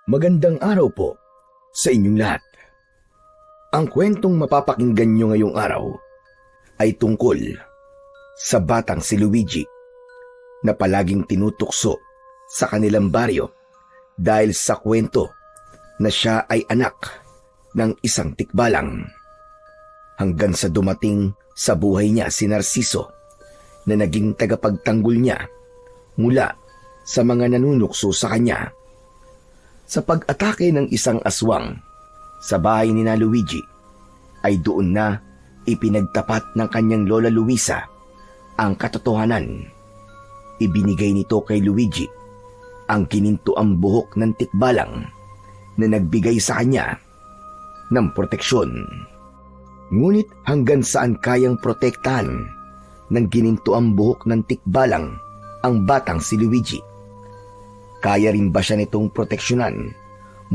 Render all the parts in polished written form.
Magandang araw po sa inyong lahat. Ang kwentong mapapakinggan nyo ngayong araw ay tungkol sa batang si Luigi na palaging tinutukso sa kanilang baryo dahil sa kwento na siya ay anak ng isang tikbalang. Hanggang sa dumating sa buhay niya si Narciso na naging tagapagtanggol niya mula sa mga nanunukso sa kanya. Sa pag-atake ng isang aswang sa bahay ni na Luigi, ay doon na ipinagtapat ng kanyang lola Luisa ang katotohanan. Ibinigay nito kay Luigi ang kinintuang buhok ng tikbalang na nagbigay sa kanya ng proteksyon. Ngunit hanggang saan kayang protektahan ng ginintuang buhok ng tikbalang ang batang si Luigi? Kaya rin ba siya nitong proteksyonan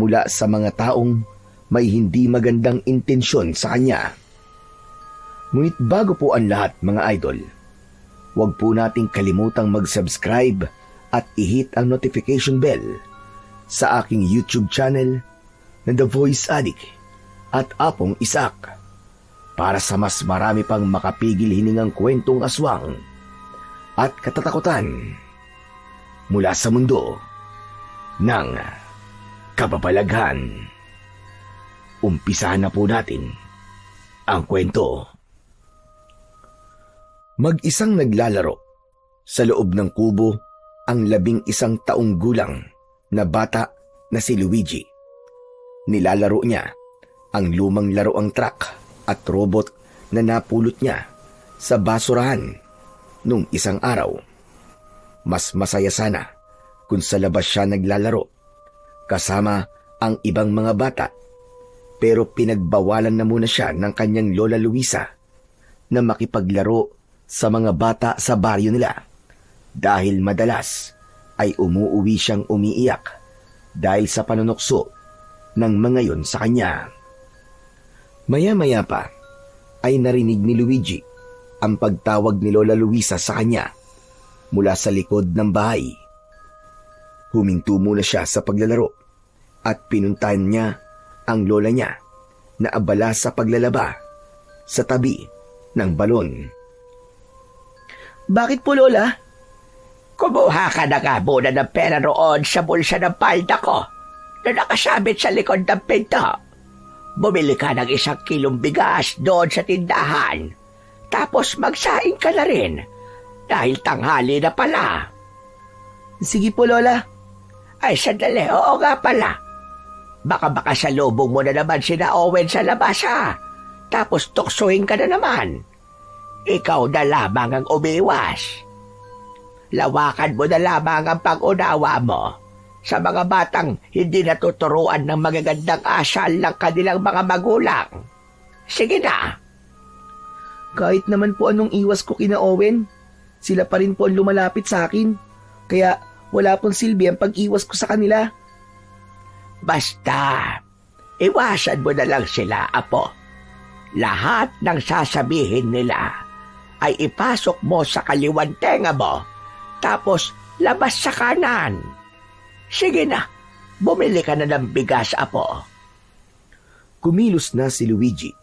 mula sa mga taong may hindi magandang intensyon sa kanya? Ngunit bago po ang lahat mga idol, huwag po nating kalimutang mag-subscribe at i-hit ang notification bell sa aking YouTube channel na The Voice Addict at Apong Isak para sa mas marami pang makapigil hiningang kwentong aswang at katatakutan mula sa mundo ng kababalaghan. Umpisahan na po natin ang kwento. Mag-isang naglalaro sa loob ng kubo ang 11 taong gulang na bata na si Luigi. Nilalaro niya ang lumang laruang truck at robot na napulot niya sa basurahan nung isang araw. Mas masaya sana kung sa labas siya naglalaro kasama ang ibang mga bata, pero pinagbawalan na muna siya ng kanyang lola Luisa na makipaglaro sa mga bata sa baryo nila dahil madalas ay umuuwi siyang umiiyak dahil sa panunukso ng mga yon sa kanya. Maya-maya pa ay narinig ni Luigi ang pagtawag ni lola Luisa sa kanya mula sa likod ng bahay. Huminto muna siya sa paglalaro at pinuntahan niya ang lola niya na abala sa paglalaba sa tabi ng balon. Bakit po, Lola? Kumuha ka na nga muna ng pera roon sa bulsa ng palda ko na nakasabit sa likod ng pinto. Bumili ka ng 1 kilong bigas doon sa tindahan. Tapos magsaing ka na rin dahil tanghali na pala. Sige po, Lola. Ay, sandali. Oo nga pala. Baka sa lubong mo na naman sina Owen sa labas, ha? Tapos tuksuhin ka na naman. Ikaw na lamang ang umiwas. Lawakan mo na lamang ang pag-unawa mo sa mga batang hindi natuturuan ng magagandang asal ng kanilang mga magulang. Sige na. Kahit naman po anong iwas ko kina Owen, sila pa rin po ang lumalapit sa akin. Kaya wala pong silbi ang pag-iwas ko sa kanila. Basta, iwasan mo na lang sila, apo. Lahat ng sasabihin nila ay ipasok mo sa kaliwan tenga mo, tapos labas sa kanan. Sige na, bumili ka na ng bigas, apo. Kumilos na si Luigi.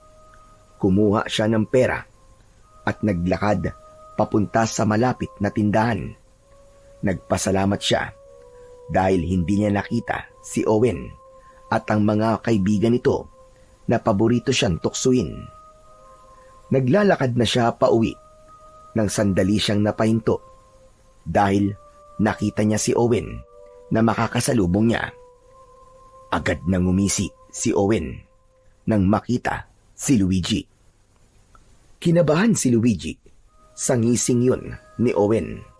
Kumuha siya ng pera at naglakad papunta sa malapit na tindahan. Nagpasalamat siya dahil hindi niya nakita si Owen at ang mga kaibigan nito na paborito siyang tuksuin. Naglalakad na siya pauwi nang sandali siyang napahinto dahil nakita niya si Owen na makakasalubong niya. Agad nang umisi si Owen nang makita si Luigi. Kinabahan si Luigi sa ngising yun ni Owen.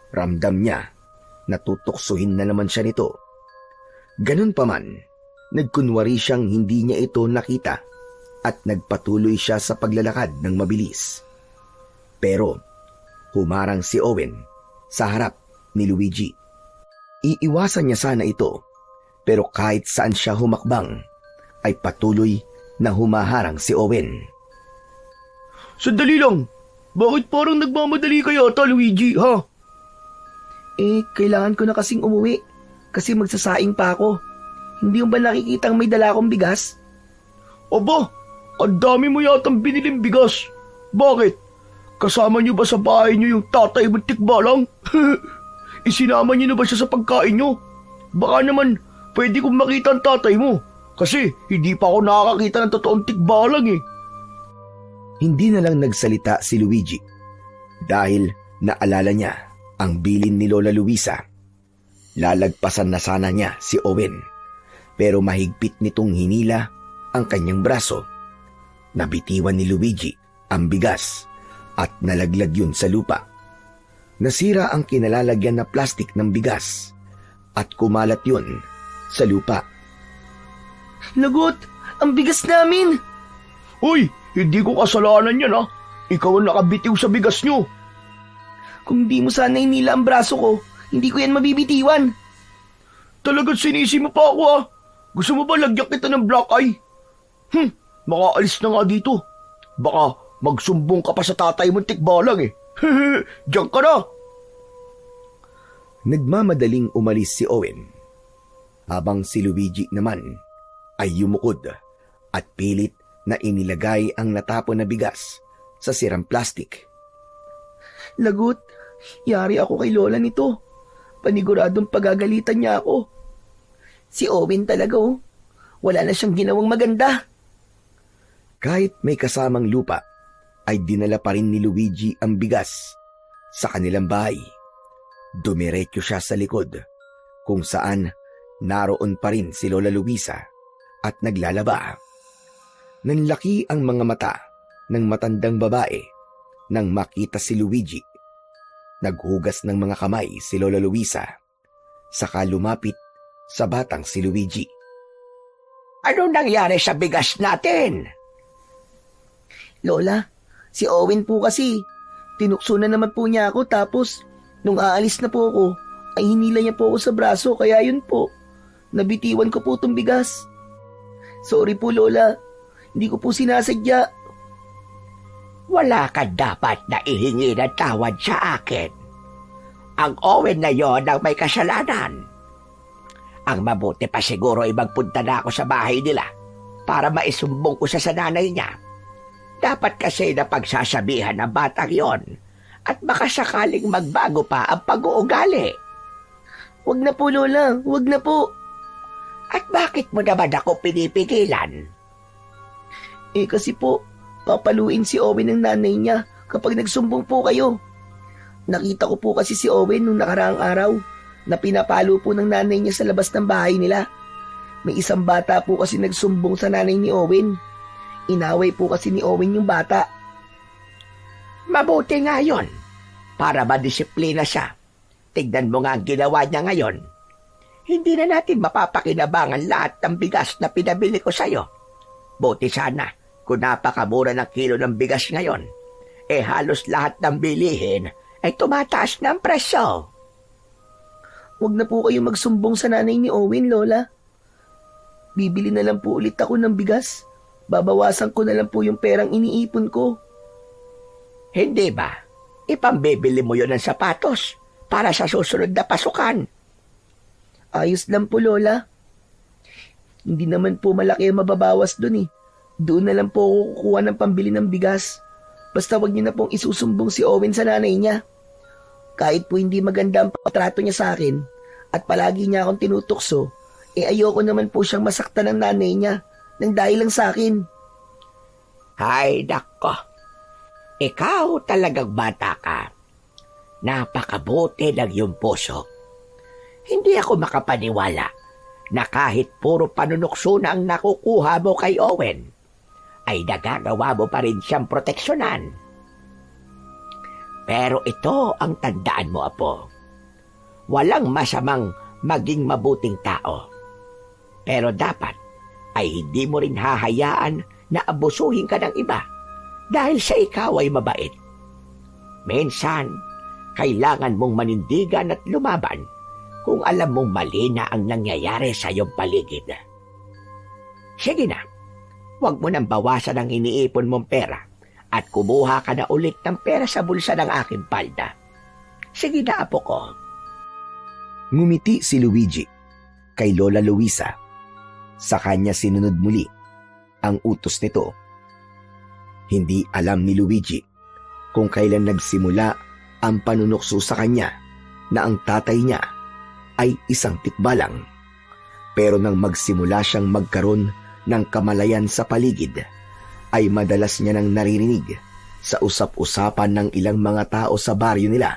Ramdam niya na tutuksuhin na naman siya nito. Ganun pa man, nagkunwari siyang hindi niya ito nakita at nagpatuloy siya sa paglalakad ng mabilis. Pero humarang si Owen sa harap ni Luigi. Iiwasan niya sana ito, pero kahit saan siya humakbang ay patuloy na humaharang si Owen. Sandali lang! Bakit parang nagmamadali kayo ata, Luigi, ha? Kailangan ko na kasing umuwi kasi magsasaing pa ako. Hindi mo ba nakikitang may dala akong bigas? Aba, ang dami mo yatang biniling bigas. Bakit? Kasama niyo ba sa bahay niyo yung tatay mong tikbalang? Isinama niyo na ba siya sa pagkain niyo? Baka naman pwede kong makita ang tatay mo. Kasi hindi pa ako nakakakita ng totoong tikbalang eh. Hindi na lang nagsalita si Luigi dahil naalala niya ang bilin ni Lola Luisa. Lalagpasan na sana niya si Owen pero mahigpit nitong hinila ang kanyang braso. Nabitiwan ni Luigi ang bigas at nalaglag yun sa lupa. Nasira ang kinalalagyan na plastik ng bigas at kumalat yun sa lupa. Lagot! Ang bigas namin! Uy, hindi ko kasalanan yan ha. Ikaw ang nakabitiw sa bigas niyo. Kung di mo sana inila ang braso ko, hindi ko yan mabibitiwan. Talagang sinisi mo pa ako ha. Gusto mo ba lagyan kita ng black eye? Makaalis na nga dito. Baka magsumbong ka pa sa tatay mong tikbalang eh. Diyan ka na. Nagmamadaling umalis si Owen habang si Luigi naman ay yumukod at pilit na inilagay ang natapon na bigas sa sirang plastik. Lagot, yari ako kay Lola nito. Paniguradong pagagalitan niya ako. Si Owen talaga oh. Wala na siyang ginawang maganda. Kahit may kasamang lupa, ay dinala pa rin ni Luigi ang bigas sa kanilang bahay. Dumiretso siya sa likod, kung saan naroon pa rin si Lola Luisa at naglalaba. Nanlaki ang mga mata ng matandang babae nang makita si Luigi. Naghugas ng mga kamay si Lola Luisa, saka lumapit sa batang si Luigi. Ano nangyari sa bigas natin? Lola, si Owen po kasi. Tinukso na naman po niya ako tapos nung aalis na po ako, ay hinila niya po ako sa braso kaya yun po. Nabitiwan ko po itong bigas. Sorry po Lola, hindi ko po sinasadya. Wala ka dapat na ihingi ng tawad sa akin. Ang Owen na yon ang may kasalanan. Ang mabuti pa siguro ay magpunta na ako sa bahay nila para maisumbong ko sa nanay niya. Dapat kasi na pagsasabihan ng batang yon at baka sakaling magbago pa ang pag-uugali. Wag na po Lola, wag na po. At bakit mo naman ako pinipigilan? Eh kasi po, papaluin si Owen ng nanay niya kapag nagsumbong po kayo. Nakita ko po kasi si Owen nung nakaraang araw na pinapalo po ng nanay niya sa labas ng bahay nila. May isang bata po kasi nagsumbong sa nanay ni Owen. Inaway po kasi ni Owen yung bata. Mabuti nga yun, para madisiplina siya. Tignan mo nga ang ginawa niya ngayon. Hindi na natin mapapakinabangan lahat ng bigas na pinabili ko sa'yo. Buti sana kung napakamura ng kilo ng bigas ngayon. Eh halos lahat ng bilihin ay tumataas ng presyo. Huwag na po kayo magsumbong sa nanay ni Owen, Lola. Bibili na lang po ulit ako ng bigas. Babawasan ko na lang po yung perang iniipon ko. Hindi ba? Ipambibili mo yun ng sapatos para sa susunod na pasukan. Ayos lang po, Lola. Hindi naman po malaki ang mababawas dun eh. Doon na lang po ako kukuha ng pambili ng bigas. Basta wag niyo na pong isusumbong si Owen sa nanay niya. Kahit po hindi maganda ang patrato niya sa akin at palagi niya akong tinutukso, eh ayoko naman po siyang masaktan ng nanay niya nang dahil lang sa akin. Hay nako, ikaw talagang bata ka. Napakabuti ng iyong puso. Hindi ako makapaniwala na kahit puro panunukso na ang nakukuha mo kay Owen, ay nagagawa mo pa rin siyang proteksyonan. Pero ito ang tandaan mo, Apo. Walang masamang maging mabuting tao. Pero dapat ay hindi mo rin hahayaan na abusuhin ka ng iba dahil sa ikaw ay mabait. Minsan, kailangan mong manindigan at lumaban kung alam mong mali na ang nangyayari sa iyong paligid. Sige na, huwag mo nang bawasan ang iniipon mong pera at kumuha ka na ulit ng pera sa bulsa ng aking palda. Sige na, Apo ko. Ngumiti si Luigi kay Lola Luisa Sa kanya sinunod muli ang utos nito. Hindi alam ni Luigi kung kailan nagsimula ang panunukso sa kanya na ang tatay niya ay isang tikbalang. Pero nang magsimula siyang magkaroon ng kamalayan sa paligid, ay madalas niya nang naririnig sa usap-usapan ng ilang mga tao sa baryo nila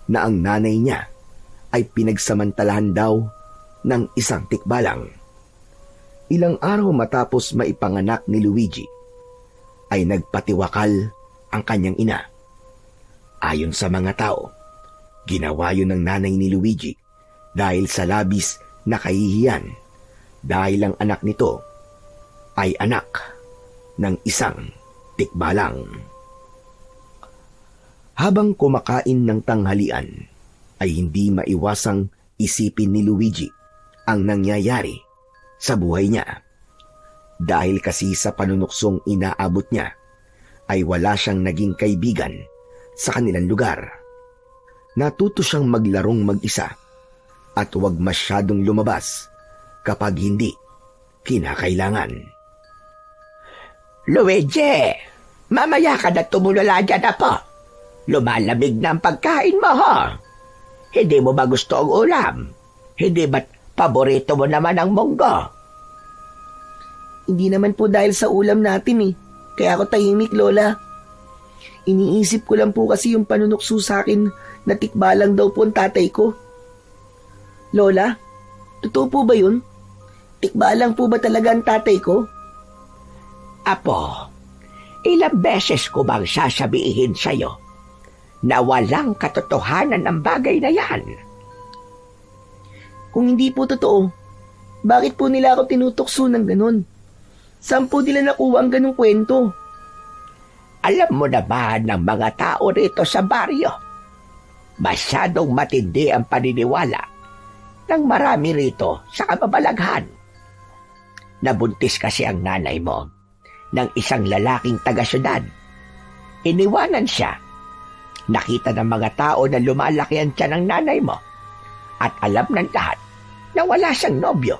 na ang nanay niya ay pinagsamantalahan daw ng isang tikbalang. Ilang araw matapos maipanganak ni Luigi, ay nagpatiwakal ang kanyang ina. Ayon sa mga tao, ginawa yun ng nanay ni Luigi dahil sa labis na kahihiyan dahil ang anak nito ay anak ng isang tikbalang. Habang kumakain ng tanghalian, ay hindi maiwasang isipin ni Luigi ang nangyayari sa buhay niya. Dahil kasi sa panunuksong inaabot niya, ay wala siyang naging kaibigan sa kanilang lugar. Natuto siyang maglarong mag-isa at huwag masyadong lumabas kapag hindi kinakailangan. Luigi, mamaya ka na tumulala dyan na po. Lumalamig na ang pagkain mo, ha? Hindi mo ba gusto ang ulam? Hindi ba't paborito mo naman ang munggo? Hindi naman po dahil sa ulam natin kaya ako tahimik, Lola. Iniisip ko lang po kasi yung panunukso sa akin na tikbalang daw po ang tatay ko. Lola, totoo po ba yun? Tikbalang po ba talaga ang tatay ko? Apo, ilang beses ko bang sasabihin sa'yo na walang katotohanan ang bagay na yan? Kung hindi po totoo, bakit po nila ako tinutokso ng ganun? Saan po nila nakuha ang ganung kwento? Alam mo naman ng mga tao rito sa baryo, masyadong matindi ang paniniwala ng marami rito sa kababalaghan. Nabuntis kasi ang nanay mo ng isang lalaking taga-syudad. Iniwanan siya. Nakita ng mga tao na lumalaki ang tiyan ng nanay mo at alam ng lahat na wala siyang nobyo.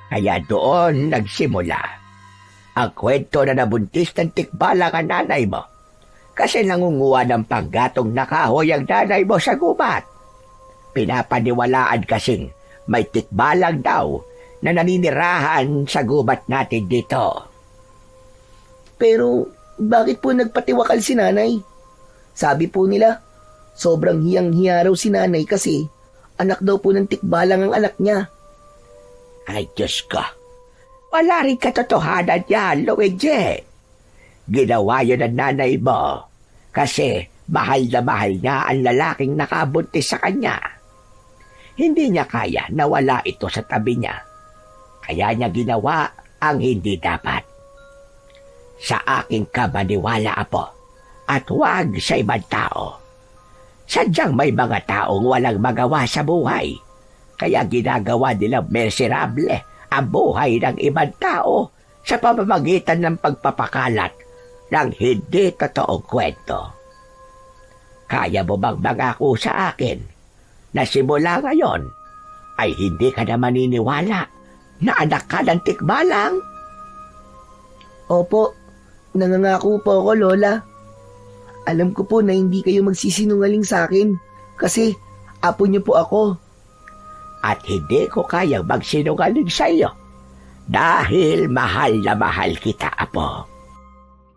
Kaya doon nagsimula ang kwento na nabuntis ng tikbalang ang nanay mo kasi nangunguha ng panggatong na kahoy ang nanay mo sa gubat. Pinapaniwalaan kasing may tikbalang daw na naninirahan sa gubat natin dito. Pero bakit po nagpatiwakal si nanay? Sabi po nila, sobrang hiyang-hiya raw si nanay kasi anak daw po ng tikbalang ang anak niya. Ay, Diyos ko. Wala rin katotohanan yan, Luigi. Ginawa yun ng nanay mo kasi mahal na mahal niya ang lalaking nakabuntis sa kanya. Hindi niya kaya na wala ito sa tabi niya. Kaya niya ginawa ang hindi dapat. Sa aking kamaniwala, Apo, at huwag sa ibang tao. Sadyang may mga taong walang magawa sa buhay, kaya ginagawa nilang miserable ang buhay ng ibang tao sa pamamagitan ng pagpapakalat ng hindi totoong kwento. Kaya mo bang mangako sa akin na simula ngayon ay hindi ka na maniniwala na anak ka ng tikbalang? Opo, nangangako po ako, Lola. Alam ko po na hindi kayo magsisinungaling sa akin kasi apo niyo po ako. At hindi ko kayang magsinungaling sa iyo dahil mahal na mahal kita, Apo.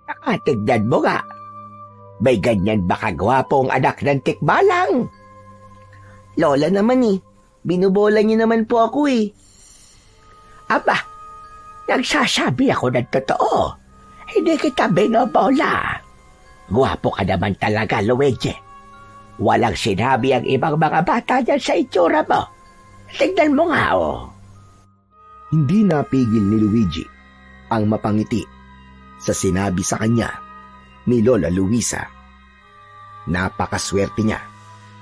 Nakatignan mo nga, may ganyan ba kagwapong anak ng tikbalang? Lola naman binubola niyo naman po ako Aba, nagsasabi ako ng totoo. Hindi kita binobola. Gwapo ka naman talaga, Luigi. Walang sinabi ang ibang mga bata dyan sa itsura mo. Tignan mo nga, Hindi napigil ni Luigi ang mapangiti sa sinabi sa kanya ni Lola Luisa. Napakaswerte niya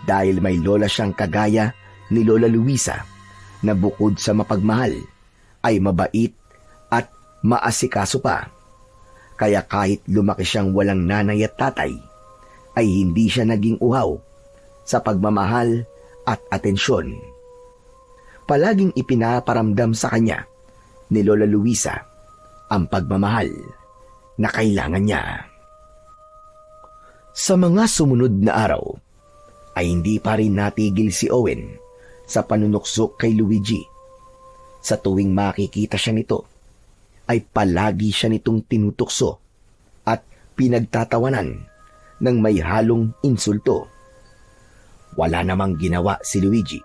dahil may lola siyang kagaya ni Lola Luisa na bukod sa mapagmahal ay mabait at maasikaso pa. Kaya kahit lumaki siyang walang nanay at tatay, ay hindi siya naging uhaw sa pagmamahal at atensyon. Palaging ipinaparamdam sa kanya ni Lola Luisa ang pagmamahal na kailangan niya. Sa mga sumunod na araw, ay hindi pa rin natigil si Owen sa panunuksok kay Luigi. Sa tuwing makikita siya nito, ay palagi siya nitong tinutukso at pinagtatawanan ng may halong insulto. Wala namang ginawa si Luigi,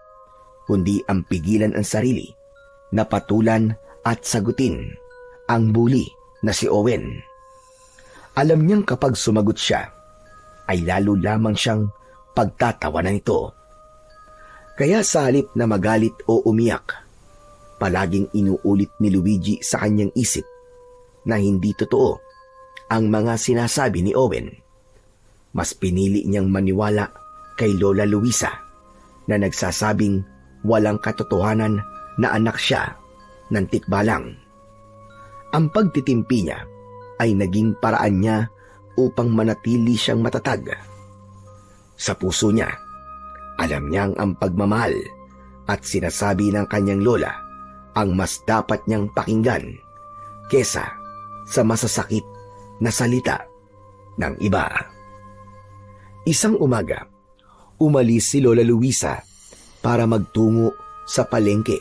kundi ang pigilan ang sarili na patulan at sagutin ang bully na si Owen. Alam niyang kapag sumagot siya, ay lalo lamang siyang pagtatawanan nito. Kaya sa halip na magalit o umiyak, palaging inuulit ni Luigi sa kanyang isip na hindi totoo ang mga sinasabi ni Owen. Mas pinili niyang maniwala kay Lola Luisa na nagsasabing walang katotohanan na anak siya ng tikbalang. Ang pagtitimpi niya ay naging paraan niya upang manatili siyang matatag. Sa puso niya, alam niyang ang pagmamahal at sinasabi ng kanyang lola ang mas dapat niyang pakinggan kesa sa masasakit na salita ng iba. Isang umaga, umalis si Lola Luisa para magtungo sa palengke.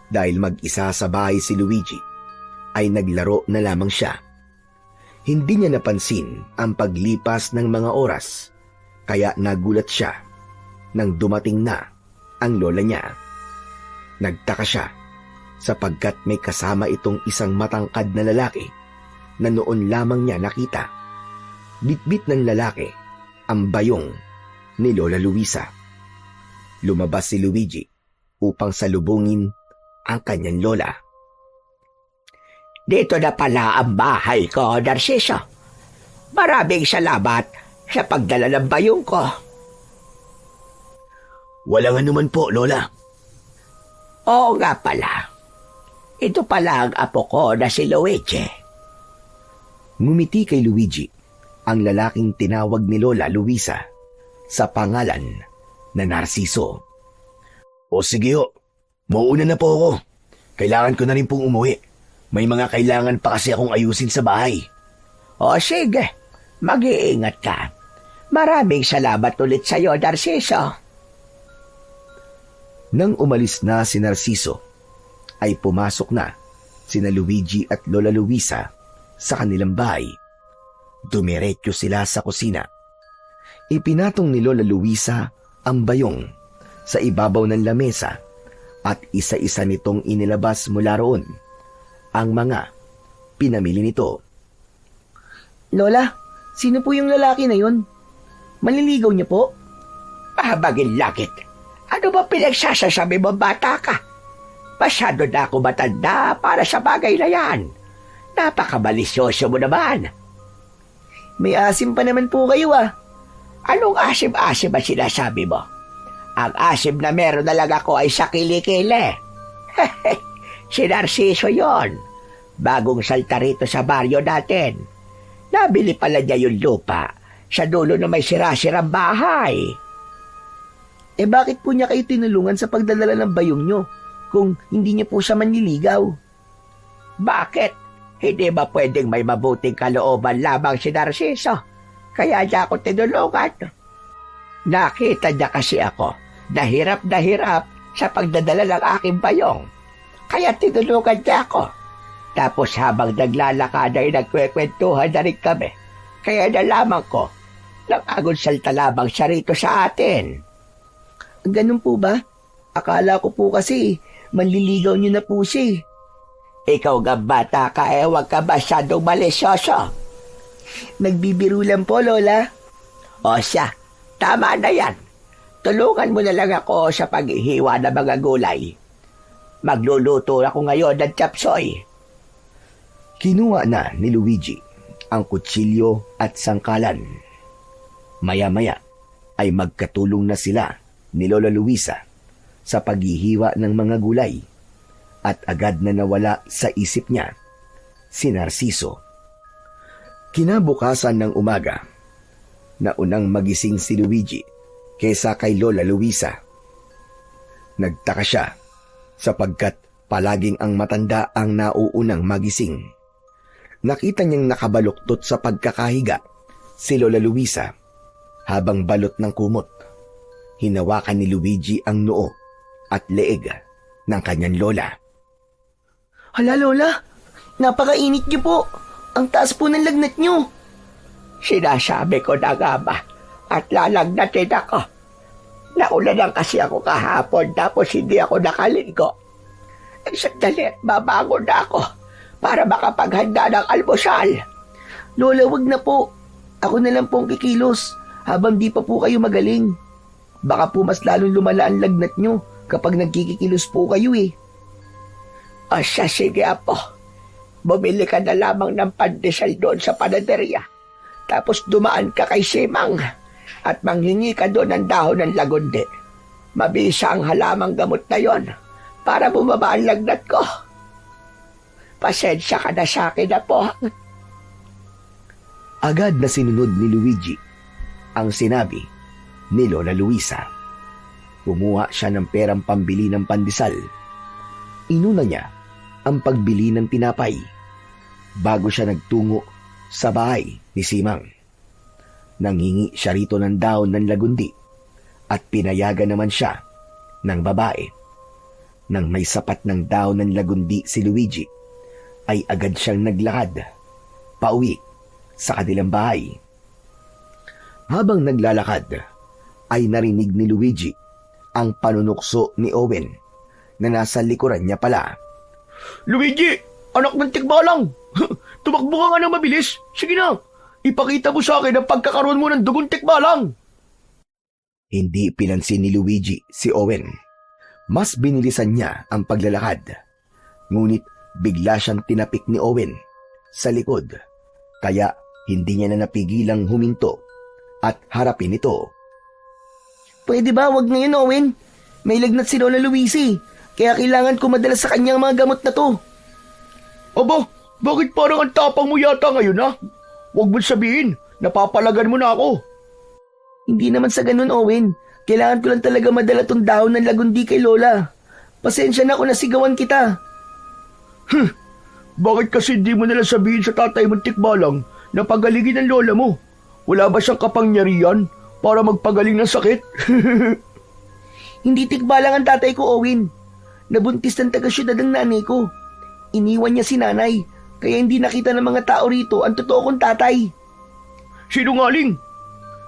Dahil mag-isa sa bahay si Luigi, ay naglaro na lamang siya. Hindi niya napansin ang paglipas ng mga oras, kaya nagulat siya nang dumating na ang lola niya. Nagtaka siya sapagkat may kasama itong isang matangkad na lalaki na noon lamang niya nakita. Bitbit ng lalaki ang bayong ni Lola Luisa. Lumabas si Luigi upang salubungin ang kanyang lola. Dito na pala ang bahay ko, Narciso. Maraming salamat sa pagdala ng bayong ko. Walang anuman po, Lola. Oo nga pala. Ito pala ang apo ko na si Luigi. Ngumiti kay Luigi ang lalaking tinawag ni Lola Luisa sa pangalan na Narciso. O sige ho, mauuna na po ako. Kailangan ko na rin pong umuwi. May mga kailangan pa kasi akong ayusin sa bahay. O sige, mag-iingat ka. Maraming salamat ulit sa iyo, Narciso. Nang umalis na si Narciso, ay pumasok na sina Luigi at Lola Luisa sa kanilang bahay. Dumiretso sila sa kusina. Ipinatong ni Lola Luisa ang bayong sa ibabaw ng lamesa at isa-isa nitong inilabas mula roon ang mga pinamili nito. Lola, sino po yung lalaki na yun? Manliligaw niya po? Mahabagin langit. Ano ba pinagsasasabi mo, bata ka? Masyado na ako matanda para sa bagay na yan. Napakabalisyoso mo naman. May asim pa naman po kayo ah. Anong asim-asim ang sinasabi mo? Ang asim na meron na lang ako ay sa kilikili. Si Narciso yon. Bagong salta rito sa baryo natin. Nabili pala niya yung lupa sa dulo na may sira-sirang bahay. Eh bakit po niya kayo tinulungan sa pagdadala ng bayong nyo kung hindi niya po siya manliligaw? Bakit? Hindi ba pwedeng may mabuting kalooban lamang si Narciso? Kaya niya ako tinulungan. Nakita niya kasi ako na hirap sa pagdadala ng aking bayong. Kaya tinulungan niya ako. Tapos habang naglalakad ay nagkwekwentuhan na rin kami. Kaya nalaman ko nang agon salta lamang siya rito sa atin. Ganun po ba? Akala ko po kasi manliligaw niyo na po siya. Ikaw nga bata ka huwag ka masyadong malisyoso. Nagbibiro lang po, Lola. O siya, tama na yan. Tulungan mo na lang ako sa paghihiwa ng mga gulay. Magluluto ako ngayon ng chapsoy. Kinuha na ni Luigi ang kutsilyo at sangkalan. Maya-maya ay magkatulong na sila ni Lola Luisa sa paghihiwa ng mga gulay at agad na nawala sa isip niya si Narciso. Kinabukasan ng umaga, naunang magising si Luigi kaysa kay Lola Luisa. Nagtaka siya sapagkat Palaging ang matanda ang nauunang magising. Nakita niyang nakabaluktot sa pagkakahiga si Lola Luisa habang balot ng kumot. Hinawakan ni Luigi ang noo at leeg ng kanyang lola. Hala, Lola, napakainit niyo po. Ang taas po ng lagnat niyo. Sinasabi ko na nga ba at lalagnatin ako. Naulanan kasi ako kahapon tapos hindi ako nakaligo. Sandali, babangon na ako para makapaghanda ng almusal. Lola, wag na po. Ako na lang pong kikilos habang di pa po kayo magaling. Baka po mas lalong lumala ang lagnat niyo kapag nagkikikilos po kayo eh. O siya, sige apo. Bumili ka na lamang ng pandesal doon sa panaderia. Tapos dumaan ka kay Simang at manghingi ka doon ng dahon ng lagundi. Mabisa ang halamang gamot na yon para bumaba ang lagnat ko. Pasensya ka na sa akin na po. Agad na sinunod ni Luigi ang sinabi ni Lola Luisa. Kumuha siya ng perang pambili ng pandesal. Inuna niya ang pagbili ng tinapay bago siya nagtungo sa bahay ni Simang. Nanghingi siya rito ng dahon ng lagundi at pinayagan naman siya ng babae. Nang may sapat ng dahon ng lagundi si Luigi, ay agad siyang naglakad pauwi sa kanilang bahay. Habang naglalakad, ay narinig ni Luigi ang panunukso ni Owen na nasa likuran niya pala. Luigi, anak ng tikbalang! Tumakbo ka nga ng mabilis. Sige na, ipakita mo sa akin ang pagkakaroon mo ng dugong tikbalang. Hindi pinansin ni Luigi si Owen. Mas binilisan niya ang paglalakad. Ngunit bigla siyang tinapik ni Owen sa likod. Kaya hindi niya na napigilang huminto at harapin ito. Pwede ba wag ngayon, Owen? May lagnat si Lola Luisi. Kaya kailangan ko madala sa kanya ang mga gamot na to. Aba, bakit parang ang tapang mo yata ngayon ha? Huwag mo sabihin, napapalagan mo na ako. Hindi naman sa ganun, Owen. Kailangan ko lang talaga madala tong dahon ng lagundi kay Lola. Pasensya na kung nasigawan kita. Bakit kasi di mo nalang sabihin sa tatay mong tikbalang na pagalingin ang lola mo? Wala ba siyang kapangyarihan para magpagaling ng sakit? Hindi tikbalang ang tatay ko, Owen. Nabuntis ng taga-syudad ang nanay ko. Iniwan niya si nanay, kaya hindi nakita ng mga tao rito ang totoo kong tatay. Sinungaling!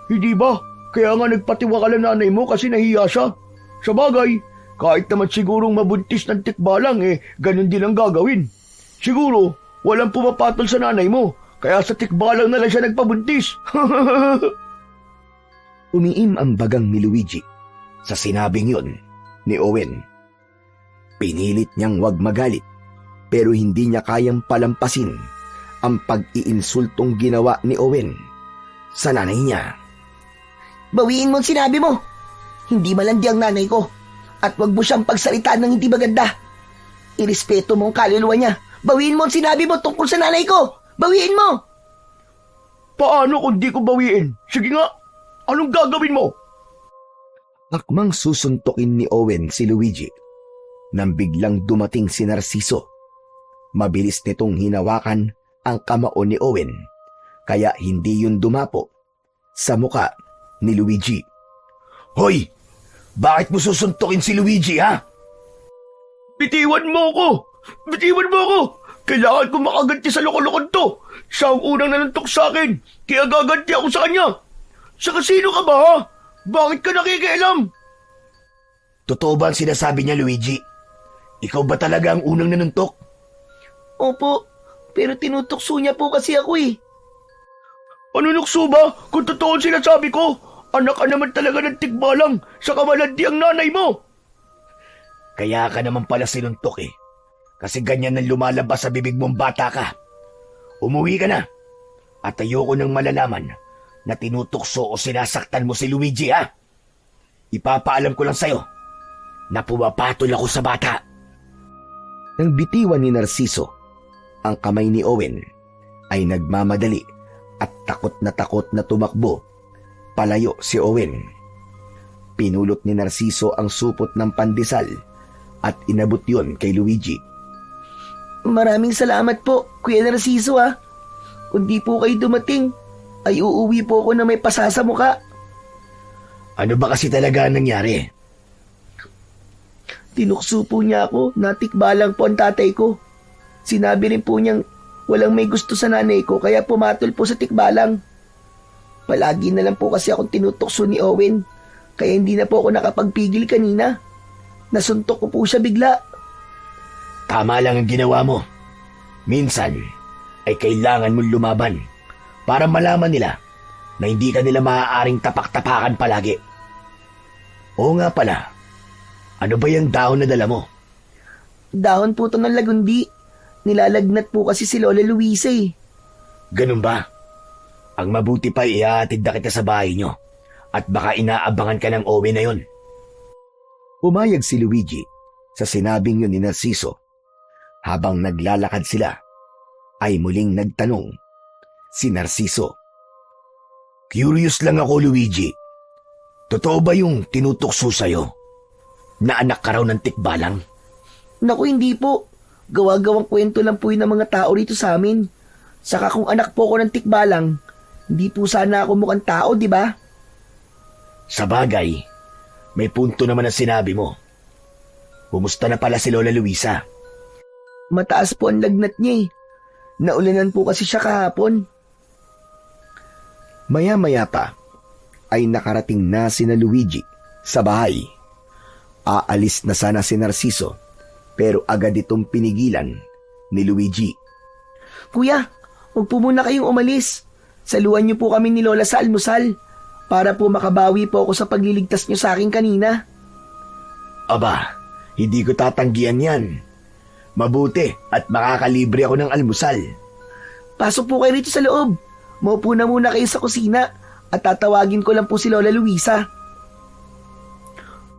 Hindi ba? Kaya nga nagpatiwakal ang nanay mo kasi nahiya siya. Sa bagay, kahit naman sigurong mabuntis ng tikbalang ganun din ang gagawin. Siguro, walang pumapatol sa nanay mo, kaya sa tikbalang na lang siya nagpabuntis. Umiim ang bagang ni Luigi sa sinabing yun ni Owen. Pinilit niyang wag magalit, pero hindi niya kayang palampasin ang pag-iinsultong ginawa ni Owen sa nanay niya. Bawiin mo ang sinabi mo. Hindi malandi ang nanay ko. At wag mo siyang pagsalitaan ng hindi maganda. Irespeto mo ang kaluluwa niya. Bawiin mo ang sinabi mo tungkol sa nanay ko. Bawiin mo! Paano kung di ko bawiin? Sige nga, anong gagawin mo? Akmang susuntukin ni Owen si Luigi nang biglang dumating si Narciso. Mabilis nitong hinawakan ang kamao ni Owen, kaya hindi yun dumapo sa muka ni Luigi. Hoy! Bakit mo susuntukin si Luigi, ha? Bitiwan mo ako! Bitiwan mo ako! Kailangan ko makaganti sa lokolokon to! Siya ang unang nanuntok sa akin, kaya gaganti ako sa kanya! Sa kasino ka ba, ha? Bakit ka nakikialam? Totoo ba ang sinasabi niya, Luigi? Ikaw ba talaga ang unang nanuntok? Opo, pero tinutukso niya po kasi ako eh. Ano nukso ba? Kung totoo ang sinasabi ko, anak ka naman talaga ng tikbalang sa kamalandi ang nanay mo. Kaya ka naman pala sinuntok eh. Kasi ganyan ang lumalabas sa bibig mong bata ka. Umuwi ka na. At ayoko nang malalaman na tinutukso o sinasaktan mo si Luigi, ha? Ipapaalam ko lang sa'yo na pumapatol ako sa bata. Nang bitiwan ni Narciso ang kamay ni Owen, ay nagmamadali at takot na tumakbo palayo si Owen. Pinulot ni Narciso ang supot ng pandesal at inabot yon kay Luigi. Maraming salamat po, Kuya Narciso Kung di po kayo dumating, ay uuwi po ako na may pasa sa muka. Ano ba kasi talaga ang nangyari? Tinukso po niya ako, natikbalang po ang tatay ko. Sinabi rin po niyang walang may gusto sa nanay ko kaya pumatol po sa tikbalang. Palagi na lang po kasi akong tinutukso ni Owen, kaya hindi na po ako nakapagpigil kanina. Nasuntok ko po siya bigla. Tama lang ang ginawa mo. Minsan ay kailangan mong lumaban para malaman nila na hindi ka nila maaaring tapak-tapakan palagi. Oo nga pala, ano ba yung dahon na dala mo? Dahon po to ng lagundi. Nilalagnat po kasi si Lola Luisa Ganun ba? Ang mabuti pa ihahatid na kita sa bahay nyo at baka inaabangan ka ng Owen na yon. Pumayag si Luigi sa sinabing yun ni Narciso. Habang naglalakad sila, ay muling nagtanong si Narciso. Curious lang ako, Luigi. Totoo ba yung tinutukso sa'yo? Na anak ka raw ng tikbalang? Naku, hindi po. Gawa-gawang kwento lang po yun ng mga tao rito sa amin. Saka kung anak po ko ng tikbalang, hindi po sana ako mukhang tao, di ba? Sa bagay, may punto naman ang sinabi mo. Kumusta na pala si Lola Luisa? Mataas po ang lagnat niya Naulanan po kasi siya kahapon. Maya-maya pa ay nakarating na sina Luigi sa bahay. Aalis na sana si Narciso pero agad itong pinigilan ni Luigi. Kuya, huwag po muna kayong umalis. Saluhan niyo po kami ni Lola sa almusal para po makabawi po ako sa pagliligtas niyo sa akin kanina. Aba, hindi ko tatanggihan yan. Mabuti at makakalibre ako ng almusal. Pasok po kayo rito sa loob. Maupo na muna kayo sa kusina at tatawagin ko lang po si Lola Luisa.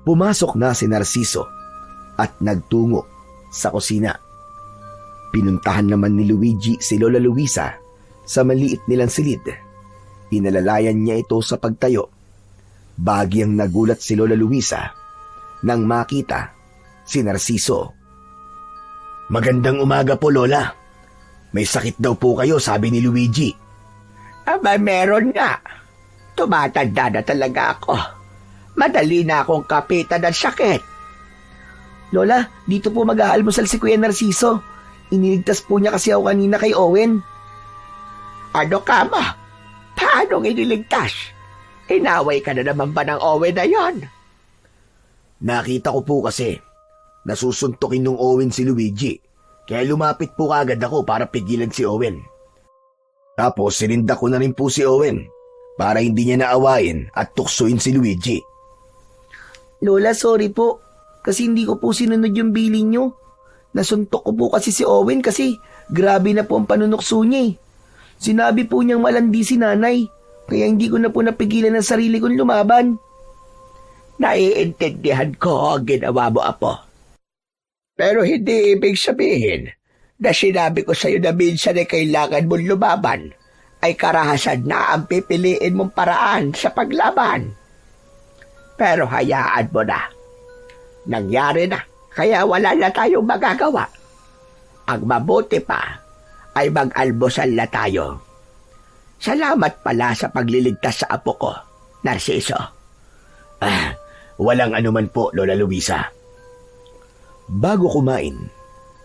Pumasok na si Narciso at nagtungo sa kusina. Pinuntahan naman ni Luigi si Lola Luisa sa maliit nilang silid. Inalalayan niya ito sa pagtayo. Bagyang nagulat si Lola Luisa nang makita si Narciso. Magandang umaga po, Lola. May sakit daw po kayo, sabi ni Luigi. Aba, meron nga. Tumatanda na talaga ako. Madali na akong kapitan ng sakit. Lola, dito po mag-aalmusal si Kuya Narciso. Iniligtas po niya kasi ako kanina kay Owen. Ano ka ma? Paano iniligtas? Inaway ka na naman ba ng Owen na yon? Nakita ko po kasi nasusuntukin ng Owen si Luigi, kaya lumapit po agad ako para pigilan si Owen. Tapos sininda ko na rin po si Owen para hindi niya naawayin at tuksuin si Luigi. Lola, sorry po. Kasi hindi ko po sinunod yung bilin niyo. Nasuntok ko po kasi si Owen kasi grabe na po ang panunukso niya Sinabi po niyang malandi si nanay, kaya hindi ko na po napigilan ang sarili kong lumaban. Naiintindihan ko ang ginawa mo, Apo. Pero hindi ibig sabihin na sinabi ko sa iyo na minsan ay kailangan mong lumaban ay karahasan na ang pipiliin mong paraan sa paglaban. Pero hayaan mo na. Nangyari na, kaya wala na tayong magagawa. Ang mabuti pa ay mag-almusal na tayo. Salamat pala sa pagliligtas sa apo ko, Narciso. Walang anuman po, Lola Luisa. Bago kumain,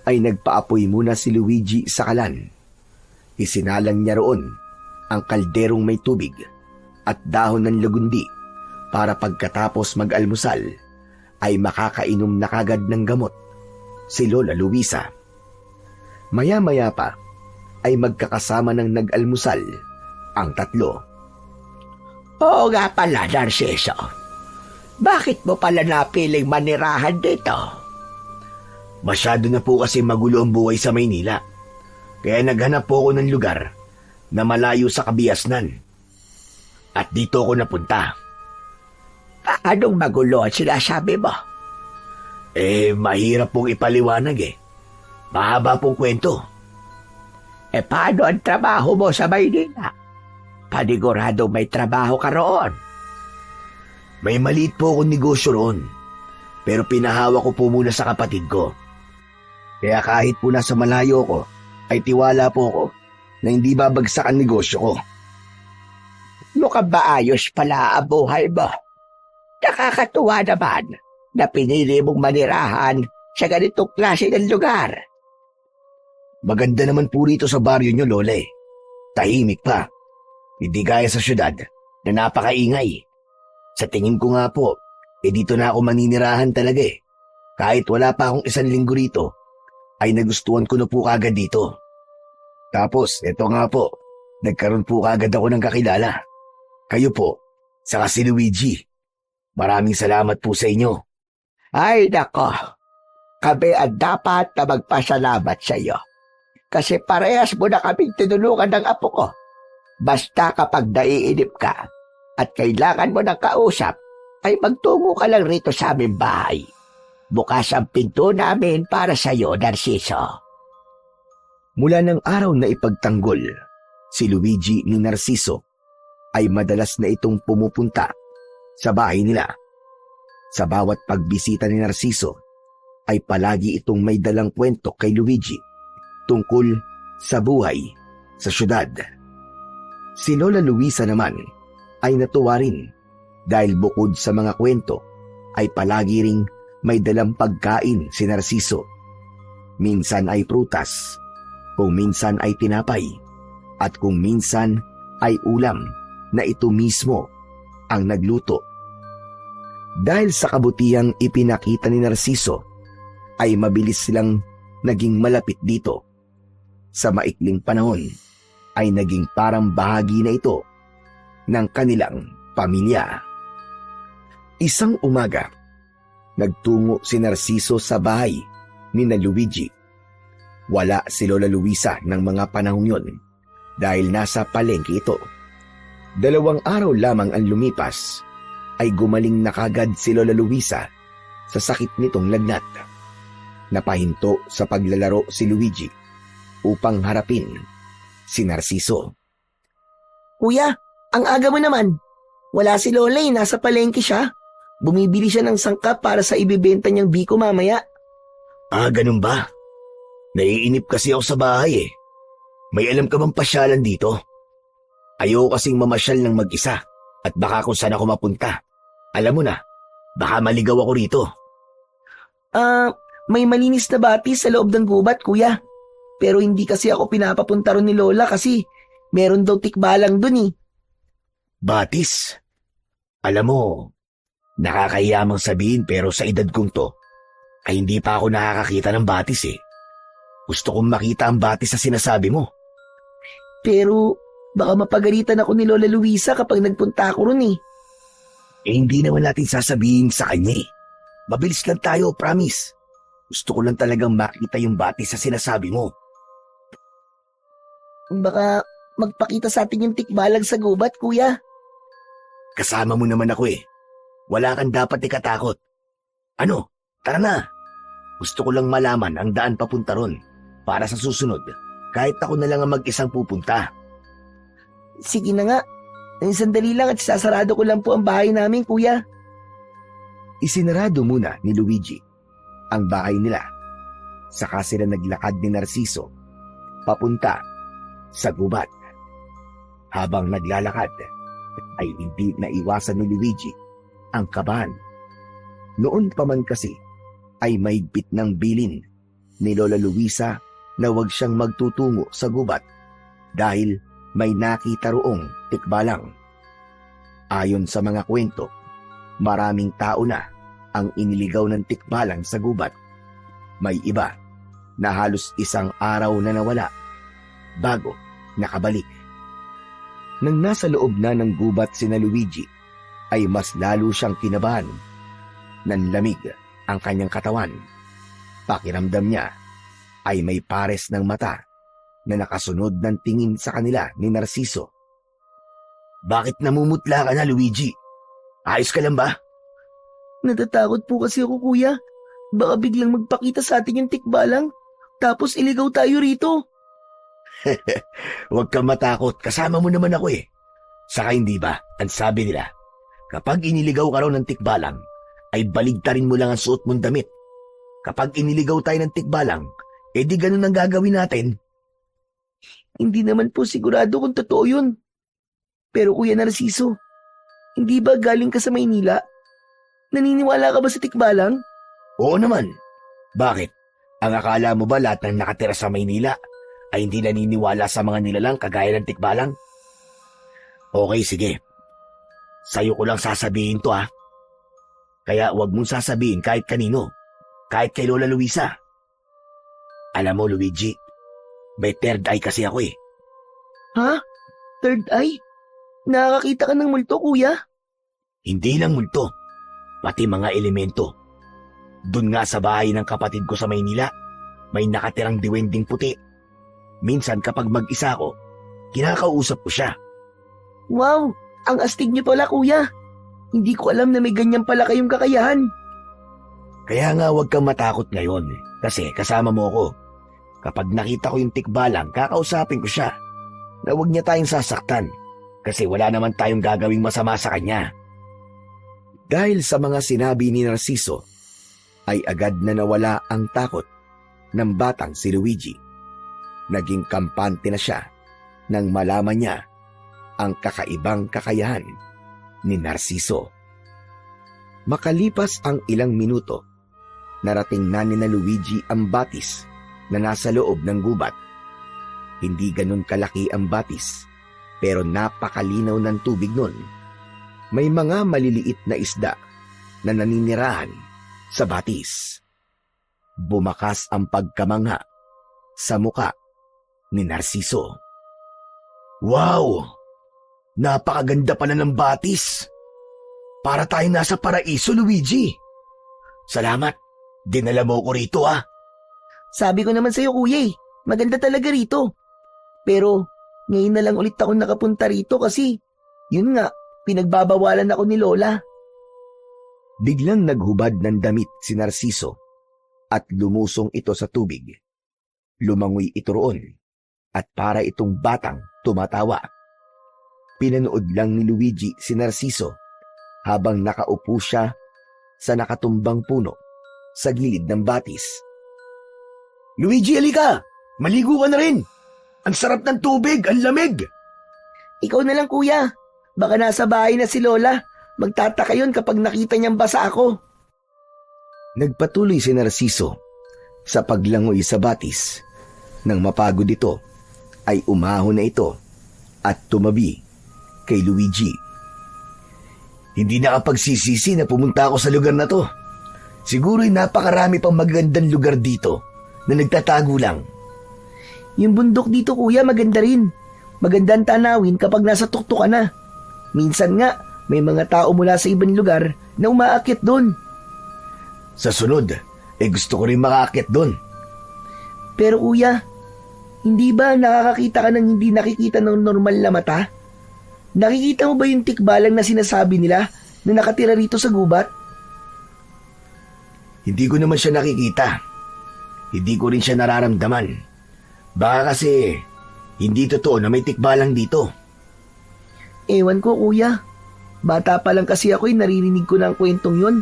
ay nagpaapoy muna si Luigi sa kalan. Isinalang niya roon ang kalderong may tubig at dahon ng lagundi para pagkatapos mag-almusal ay makakainom na kagad ng gamot si Lola Luisa. Maya-maya pa ay magkakasama ng nag-almusal ang tatlo. Oo nga pala, Narciso. Bakit mo pala napiling manirahan dito? Masyado na po kasi magulo ang buhay sa Maynila. Kaya naghanap po ako ng lugar na malayo sa kabiasnan. At dito ako napunta. Anong magulo ang sinasabi mo? Mahirap pong ipaliwanag Mahaba pong kwento. Paano ang trabaho mo sa Maynila? Panigurado may trabaho ka roon. May maliit po akong negosyo roon. pero pinahawa ko po muna sa kapatid ko. Kaya kahit po nasa malayo ko, ay tiwala po ko na hindi babagsak ang negosyo ko. Mukhang maayos pala ang buhay mo. Nakakatuwa naman na pinili mong manirahan sa ganitong klase ng lugar. Maganda naman po rito sa baryo nyo, Lola eh. Tahimik pa. Hindi gaya sa syudad na napakaingay. Sa tingin ko nga po, dito na ako maninirahan talaga eh. Kahit wala pa akong 1 linggo rito, ay nagustuhan ko na po kagad dito. Tapos, eto nga po, nagkaroon po kagad ako ng kakilala. Kayo po, saka si Luigi. Maraming salamat po sa inyo. Ay nako, kami ang dapat na magpasalamat sa iyo. Kasi parehas mo na kaming tinulungan ng apo ko. Basta kapag naiinip ka at kailangan mo ng kausap, ay magtungo ka lang rito sa aming bahay. Bukas ang pinto namin para sa iyo, Narciso. Mula ng araw na ipagtanggol, si Luigi ni Narciso ay madalas na itong pumupunta sa bahay nila. Sa bawat pagbisita ni Narciso, ay palagi itong may dalang kwento kay Luigi tungkol sa buhay sa syudad. Si Lola Luisa naman ay natuwa rin dahil bukod sa mga kwento ay palagi ring may dalang pagkain si Narciso. Minsan ay prutas, kung minsan ay tinapay, at kung minsan ay ulam na ito mismo ang nagluto. Dahil sa kabutihang ipinakita ni Narciso, ay mabilis silang naging malapit dito. Sa maikling panahon, ay naging parang bahagi na ito ng kanilang pamilya. Isang umaga, nagtungo si Narciso sa bahay ni na Luigi. Wala si Lola Luisa ng mga panahong yon dahil nasa palengke ito. 2 araw lamang ang lumipas ay gumaling na kagad si Lola Luisa sa sakit nitong lagnat. Napahinto sa paglalaro si Luigi upang harapin si Narciso. Kuya, ang aga mo naman. Wala si Lola eh, nasa palengke siya. Bumibili siya ng sangkap para sa ibibenta niyang biko mamaya. Ah, ganun ba? Naiinip kasi ako sa bahay eh. May alam ka bang pasyalan dito? Ayoko kasing mamasyal ng mag-isa at baka kung saan ako mapunta. Alam mo na, baka maligaw ako rito. May malinis na batis sa loob ng gubat, kuya. Pero hindi kasi ako pinapapunta ron ni Lola kasi meron daw tikbalang dun eh. Batis? Alam mo, nakakahiyamang sabihin pero sa edad kong to, ay hindi pa ako nakakakita ng batis eh. Gusto kong makita ang batis sa sinasabi mo. Pero baka mapagalitan ako ni Lola Luisa kapag nagpunta ako ron eh. Hindi naman natin sasabihin sa kanya eh. Mabilis lang tayo, promise. Gusto ko lang talagang makita yung batis sa sinasabi mo. Baka magpakita sa atin yung tikbalang sa gubat, kuya. Kasama mo naman ako eh. Wala kang dapat ikatakot. Ano? Tara na. Gusto ko lang malaman ang daan papunta ron para sa susunod. Kahit ako na lang ang mag-isang pupunta. Sige na nga. Sandali lang at sasarado ko lang po ang bahay namin, kuya. Isinarado muna ni Luigi ang bahay nila. Saka sila naglakad ni Narciso papunta sa gubat. Habang naglalakad, ay hindi naiwasan ni Luigi ang kabahan. Noon pa man kasi ay mahigpit ng bilin ni Lola Luisa na huwag siyang magtutungo sa gubat dahil may nakita roong tikbalang. Ayon sa mga kwento, maraming tao na ang iniligaw ng tikbalang sa gubat. May iba na halos 1 araw na nawala bago nakabalik. Nang nasa loob na ng gubat sina Luigi, ay mas lalo siyang kinabahan. Nanlamig ang kanyang katawan. Pakiramdam niya ay may pares ng mata na nakasunod ng tingin sa kanila ni Narciso. Bakit namumutla ka na, Luigi? Ayos ka lang ba? Natatakot po kasi ako, kuya. Baka biglang magpakita sa atin yung tikbalang, tapos iligaw tayo rito. Huwag kang matakot, kasama mo naman ako eh. Saka hindi ba, ang sabi nila, kapag iniligaw ka raw ng tikbalang, ay baligtarin mo lang ang suot mong damit. Kapag iniligaw tayo ng tikbalang, edi ganun ang gagawin natin. Hindi naman po sigurado kung totoo yun. Pero Kuya Narciso, hindi ba galing ka sa Maynila? Naniniwala ka ba sa tikbalang? Oo naman. Bakit? Ang akala mo ba lahat ng nakatira sa Maynila ay hindi naniniwala sa mga nilalang kagaya ng tikbalang? Okay, sige. Sa'yo ko lang sasabihin to Kaya wag mong sasabihin kahit kanino, kahit kay Lola Luisa. Alam mo, Luigi, may third eye kasi ako Ha? Third eye? Nakakakita ka ng multo, Kuya? Hindi lang multo, pati mga elemento. Doon nga sa bahay ng kapatid ko sa Maynila, may nakatirang diwending puti. Minsan kapag mag-isa ako, kinakausap ko siya. Wow! Ang astig niyo pala, Kuya. Hindi ko alam na may ganyan pala kayong kakayahan. Kaya nga huwag kang matakot ngayon, kasi kasama mo ako. Kapag nakita ko yung tikbalang, kakausapin ko siya na huwag niya tayong sasaktan kasi wala naman tayong gagawing masama sa kanya. Dahil sa mga sinabi ni Narciso, ay agad na nawala ang takot ng batang si Luigi. Naging kampante na siya nang malaman niya ang kakaibang kakayahan ni Narciso. Makalipas ang ilang minuto, narating na ni Luigi ang batis na nasa loob ng gubat. Hindi ganun kalaki ang batis, pero napakalinaw ng tubig nun. May mga maliliit na isda na naninirahan sa batis. Bumakas ang pagkamangha sa muka ni Narciso. Wow! Napakaganda pala ng batis! Para tayong nasa paraiso, Luigi! Salamat! Dinala mo ko rito, Sabi ko naman sa'yo, Kuya, maganda talaga rito. Pero ngayon na lang ulit ako nakapunta rito kasi, yun nga, pinagbabawalan ako ni Lola. Biglang naghubad ng damit si Narciso at lumusong ito sa tubig. Lumangoy ito roon at para itong batang tumatawa. Pinanood lang ni Luigi si Narciso habang nakaupo siya sa nakatumbang puno sa gilid ng batis. Luigi, halika! Maligo ka na rin! Ang sarap ng tubig, ang lamig! Ikaw na lang, Kuya. Baka nasa bahay na si Lola. Magtataka yun kapag nakita niyang basa ako. Nagpatuloy si Narciso sa paglangoy sa batis. Nang mapagod ito, ay umahon na ito at tumabi kay Luigi. Hindi nakapagsisisi na pumunta ako sa lugar na to. Siguro'y napakarami pang magandang lugar dito na nagtatago lang. Yung bundok dito, Kuya, maganda rin. Magandang tanawin kapag nasa tuktok ka na. Minsan nga, may mga tao mula sa ibang lugar na umaakyat doon. Sa sunod, gusto ko rin makaakyat doon. Pero Kuya, hindi ba nakakakita ka ng hindi nakikita ng normal na mata? Nakikita mo ba yung tikbalang na sinasabi nila na nakatira rito sa gubat? Hindi ko naman siya nakikita. Hindi ko rin siya nararamdaman. Baka kasi hindi totoo na may tikbalang dito. Ewan ko, Kuya. Bata pa lang kasi ako'y naririnig ko na ang kwentong yon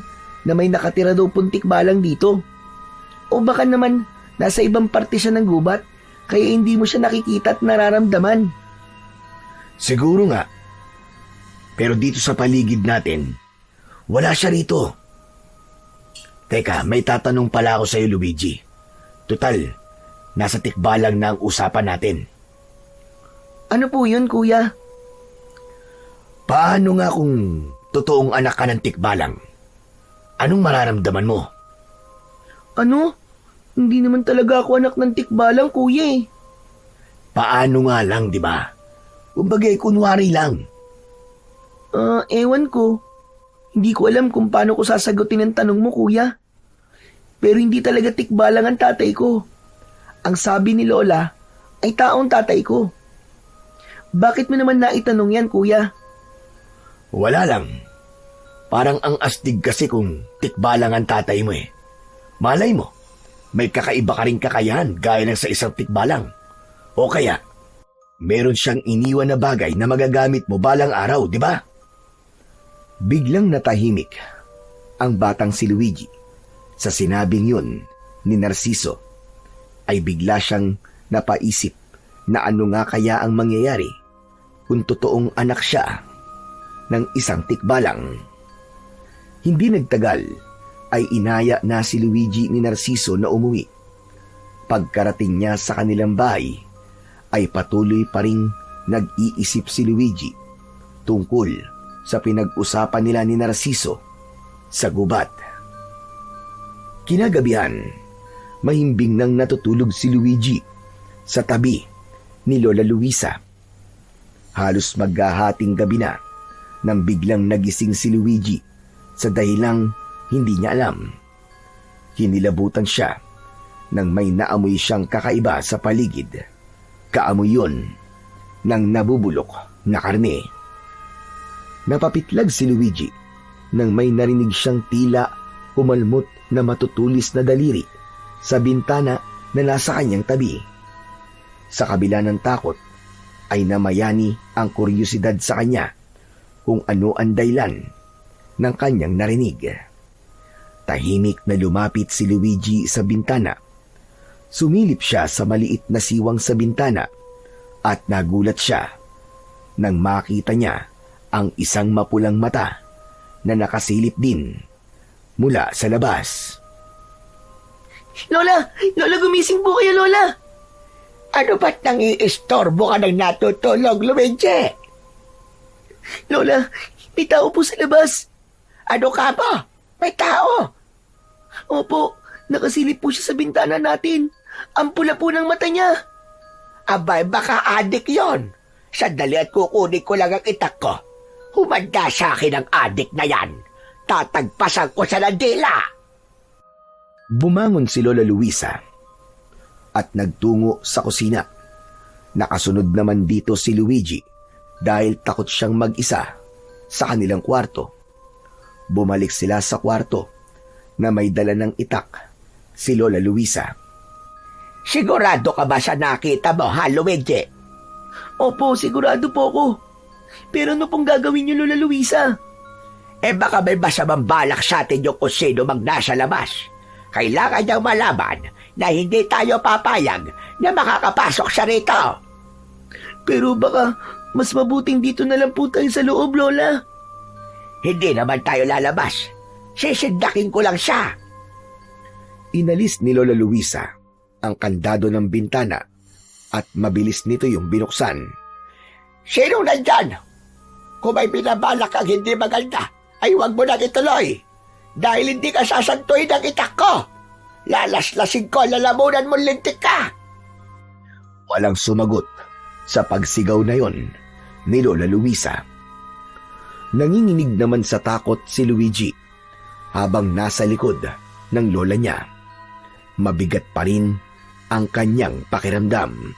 na may nakatira daw puntik balang dito. O baka naman nasa ibang parte siya ng gubat kaya hindi mo siya nakikita at nararamdaman. Siguro nga. Pero dito sa paligid natin, wala siya rito. Teka, may tatanong pala ako sa iyo, Luigi. Tutal, nasa tikbalang na ang usapan natin. Ano po yun, Kuya? Paano nga kung totoong anak ka ng tikbalang? Anong mararamdaman mo? Ano? Hindi naman talaga ako anak ng tikbalang, Kuya . Paano nga lang, di ba? Kumbagay, kunwari lang. Ewan ko. Hindi ko alam kung paano ko sasagutin ang tanong mo, Kuya. Pero hindi talaga tikbalang ang tatay ko. Ang sabi ni Lola ay taong tatay ko. Bakit mo naman naitanong yan, Kuya? Wala lang. Parang ang astig kasi kung tikbalang ang tatay mo . Malay mo, may kakaiba ka ring kakayahan gaya ng sa isang tikbalang. O kaya, meron siyang iniwan na bagay na magagamit mo balang araw, di ba? Biglang natahimik ang batang si Luigi. Sa sinabing yun ni Narciso, ay bigla siyang napaisip na ano nga kaya ang mangyayari kung totoong anak siya ng isang tikbalang. Hindi nagtagal ay inaya na si Luigi ni Narciso na umuwi. Pagkarating niya sa kanilang bahay, ay patuloy pa ring nag-iisip si Luigi tungkol sa pinag-usapan nila ni Narciso sa gubat. Kinagabihan, mahimbing nang natutulog si Luigi sa tabi ni Lola Luisa. Halos maghahating gabi na nang biglang nagising si Luigi sa dahilang hindi niya alam. Hinilabutan siya nang may naamoy siyang kakaiba sa paligid. Kaamoy yun ng nabubulok na karne. Napapitlag si Luigi nang may narinig siyang tila kumalmot na matutulis na daliri sa bintana na nasa kanyang tabi. Sa kabila ng takot ay namayani ang kuryosidad sa kanya kung ano ang dahilan ng kanyang narinig. Tahimik na lumapit si Luigi sa bintana. Sumilip siya sa maliit na siwang sa bintana at nagulat siya nang makita niya ang isang mapulang mata na nakasilip din mula sa labas. Lola! Lola, gumising po kayo, Lola! Ano ba't nang-iistorbo ka ng natutulog, Luigi? Lola, may tao po sa labas. Ano ka ba? May tao? Opo, nakasilip po siya sa bintana natin. Ang pula po ng mata niya. Abay, baka adik yon. Sandali at kukunin ko lang ang itak ko. Humanda sa akin ang adik na yan. Tatagpasan ko sa landila. Bumangon si Lola Luisa at nagtungo sa kusina. Nakasunod naman dito si Luigi dahil takot siyang mag-isa sa kanilang kwarto. Bumalik sila sa kwarto na may dala ng itak si Lola Luisa. Sigurado ka ba sa nakita mo, ha, Luigi? Opo, sigurado po ako. Pero ano pong gagawin niyo, Lola Luisa? Baka may masamang balak sa atin yung kung sino mang nasa labas. Kailangan niyang malaman na hindi tayo papayag na makakapasok siya rito. Pero baka mas mabuting dito na lang po tayo sa loob, Lola. Hindi naman tayo lalabas. Sisindakin ko lang siya. Inalis ni Lola Luisa ang kandado ng bintana at mabilis nito yung binuksan. Sino nandyan? Kung may binabalak kang hindi maganda, ay huwag mo nang ituloy. Dahil hindi ka sasantuin ng itak ko. Lalaslasing ko, lalamunan mong lintik ka. Walang sumagot sa pagsigaw na yon ni Lola Luisa. Nanginginig naman sa takot si Luigi habang nasa likod ng lola niya. Mabigat pa rin ang kanyang pakiramdam.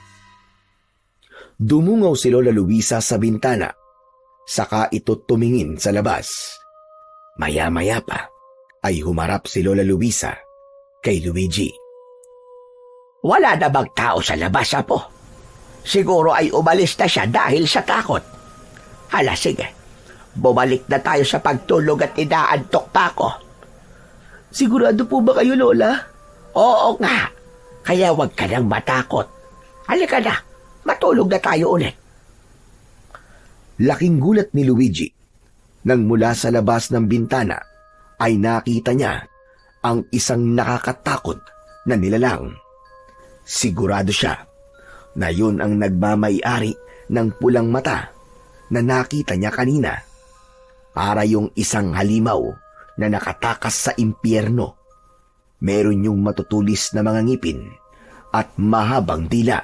Dumungaw si Lola Luisa sa bintana, saka ito tumingin sa labas. Maya-maya pa ay humarap si Lola Luisa kay Luigi. Wala na bang tao sa labas, Apo? Siguro ay umalis na siya dahil sa takot. Hala, sige. Bumalik na tayo sa pagtulog at inaantok pa ako. Sigurado po ba kayo, Lola? Oo nga. Kaya huwag ka nang matakot. Halika na. Matulog na tayo ulit. Laking gulat ni Luigi nang mula sa labas ng bintana ay nakita niya ang isang nakakatakot na nilalang. Sigurado siya na yun ang nagmamay-ari ng pulang mata na nakita niya kanina. Para yung isang halimaw na nakatakas sa impyerno. Meron yung matutulis na mga ngipin at mahabang dila.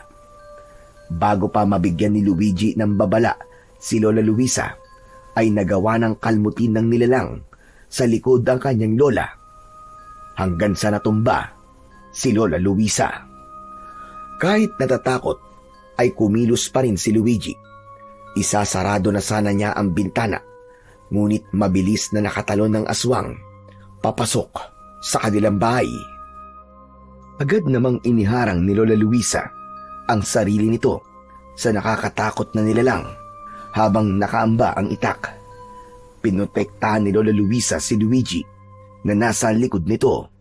Bago pa mabigyan ni Luigi ng babala si Lola Luisa, ay nagawa ng kalmutin ng nilalang sa likod ang kanyang lola. Hanggang sa natumba si Lola Luisa. Kahit natatakot, ay kumilos pa rin si Luigi. Isasarado na sana niya ang bintana, ngunit mabilis na nakatalon ng aswang papasok sa kanilang bahay. Agad namang iniharang ni Lola Luisa ang sarili nito sa nakakatakot na nilalang habang nakaamba ang itak. Pinotektahan ni Lola Luisa si Luigi na nasa likod nito.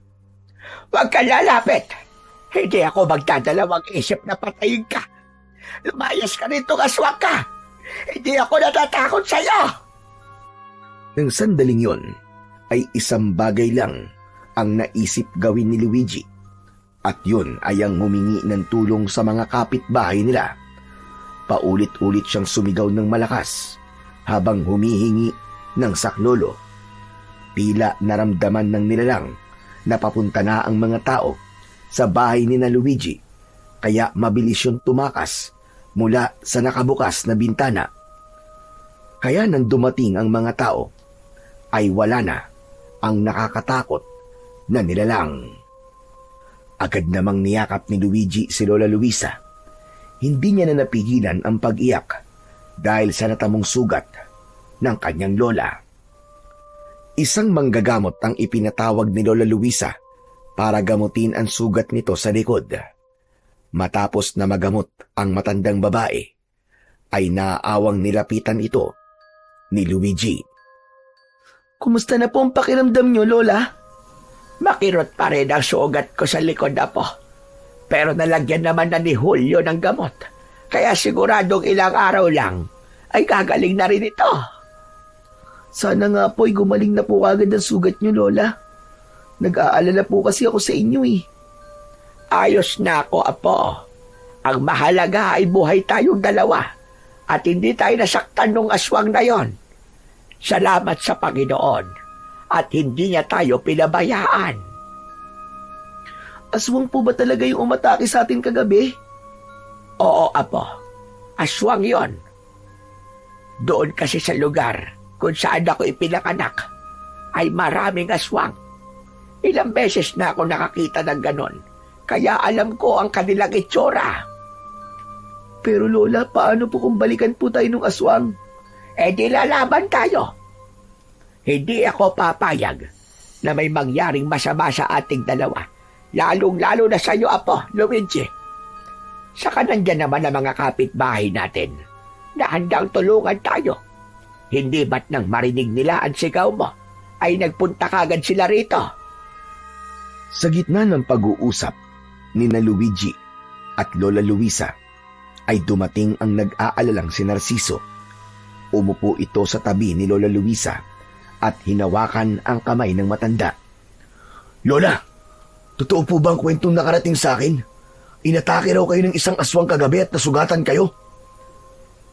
Huwag ka lalapit! Hindi ako magdadalawang isip na patayin ka. Lumayas ka rito, aswang ka! Hindi ako natatakot sa'yo! Nang sandaling yon, ay isang bagay lang ang naisip gawin ni Luigi. At yun ay ang humingi ng tulong sa mga kapitbahay nila. Paulit-ulit siyang sumigaw ng malakas habang humihingi ng saklolo. Tila naramdaman ng nilalang na papunta na ang mga tao sa bahay ni na Luigi, kaya mabilis yung tumakas mula sa nakabukas na bintana. Kaya nang dumating ang mga tao, ay wala na ang nakakatakot na nilalang. Agad namang niyakap ni Luigi si Lola Luisa. Hindi niya na napigilan ang pag-iyak dahil sa natamong sugat ng kanyang lola. Isang manggagamot ang ipinatawag ni Lola Luisa para gamutin ang sugat nito sa likod. Matapos na magamot ang matandang babae, ay naaawang nilapitan ito ni Luigi. Kumusta na po ang pakiramdam niyo, Lola? Makirot pa rin ang sugat ko sa likod, Apo. Pero nalagyan naman na ni Julio ng gamot. Kaya siguradong ilang araw lang ay gagaling na rin ito. Sana nga po ay gumaling na po agad ang sugat niyo, Lola. Nag-aalala po kasi ako sa inyo eh. Ayos na ako, Apo. Ang mahalaga ay buhay tayong dalawa at hindi tayo nasaktan ng aswang na yon. Salamat sa Panginoon at hindi niya tayo pinabayaan. Aswang po ba talaga yung umatake sa atin kagabi? Oo, Apo. Aswang yon. Doon kasi sa lugar kung saan ako ipinanganak ay maraming aswang. Ilang beses na ako nakakita ng ganon, kaya alam ko ang kanilang itsura. Pero Lola, paano po kung balikan po tayo ng aswang? Di lalaban tayo. Hindi ako papayag na may mangyaring masama sa ating dalawa, lalong-lalo na sa iyo, Apo, Luigi. Saka nandyan naman ang mga kapitbahay natin na handang tulungan tayo. Hindi ba't nang marinig nila ang sigaw mo, ay nagpunta kagad sila rito? Sa gitna ng pag-uusap ni na Luigi at Lola Luisa, ay dumating ang nag-aalalang si Narciso. Umupo ito sa tabi ni Lola Luisa at hinawakan ang kamay ng matanda. Lola, totoo po ba ang kwentong nakarating sa akin? Inatake raw kayo ng isang aswang kagabi at nasugatan kayo?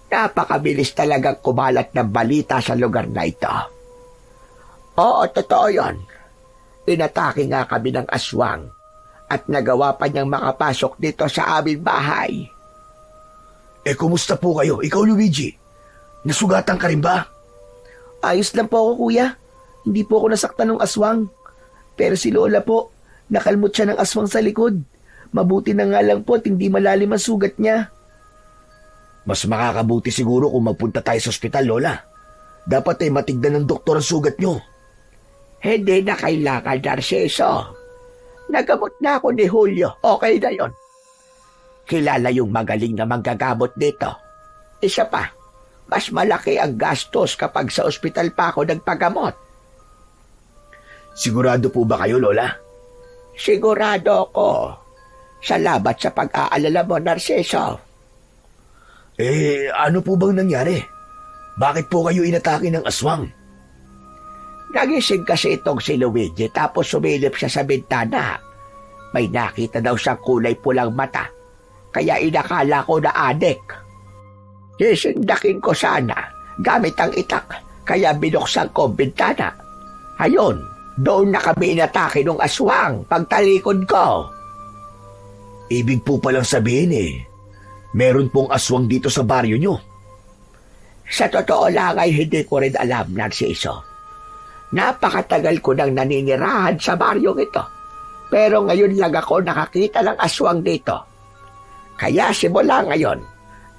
Napakabilis talagang kumalat ng balita sa lugar na ito. Oo, totoo yon. Inatake nga kami ng aswang at nagawa pa niyang makapasok dito sa aming bahay. Kumusta po kayo? Ikaw, Luigi, nasugatan ka rin ba? Ayos lang po ako, kuya. Hindi po ako nasaktan ng aswang. Pero si Lola po, nakalmot siya ng aswang sa likod. Mabuti na nga lang po at hindi malalim ang sugat niya. Mas makakabuti siguro kung magpunta tayo sa ospital, Lola. Dapat ay matignan ng doktor ang sugat nyo. Hindi na kailangan, Narciso. Nagamot na ako ni Julio. Okay na yon. Kilala yung magaling na manggagamot dito. Isa pa, mas malaki ang gastos kapag sa ospital pa ako nagpagamot. Sigurado po ba kayo, Lola? Sigurado ako. Salamat sa pag-aalala mo, Narciso. Ano po bang nangyari? Bakit po kayo inatake ng aswang? Nagising kasi itong si Luigi tapos sumilip siya sa bintana. May nakita daw siyang kulay pulang mata, kaya inakala ko na adik. Sisindakin ko sana gamit ang itak, kaya binuksan ko ang bintana. Ayun, doon na kami inatake ng aswang pagtalikod ko. Ibig po palang sabihin meron pong aswang dito sa baryo nyo. Sa totoo lang ay hindi ko rin alam, Narciso. Napakatagal ko nang naninirahan sa baryong ito. Pero ngayon lang ako nakakita ng aswang dito. Kaya simula ngayon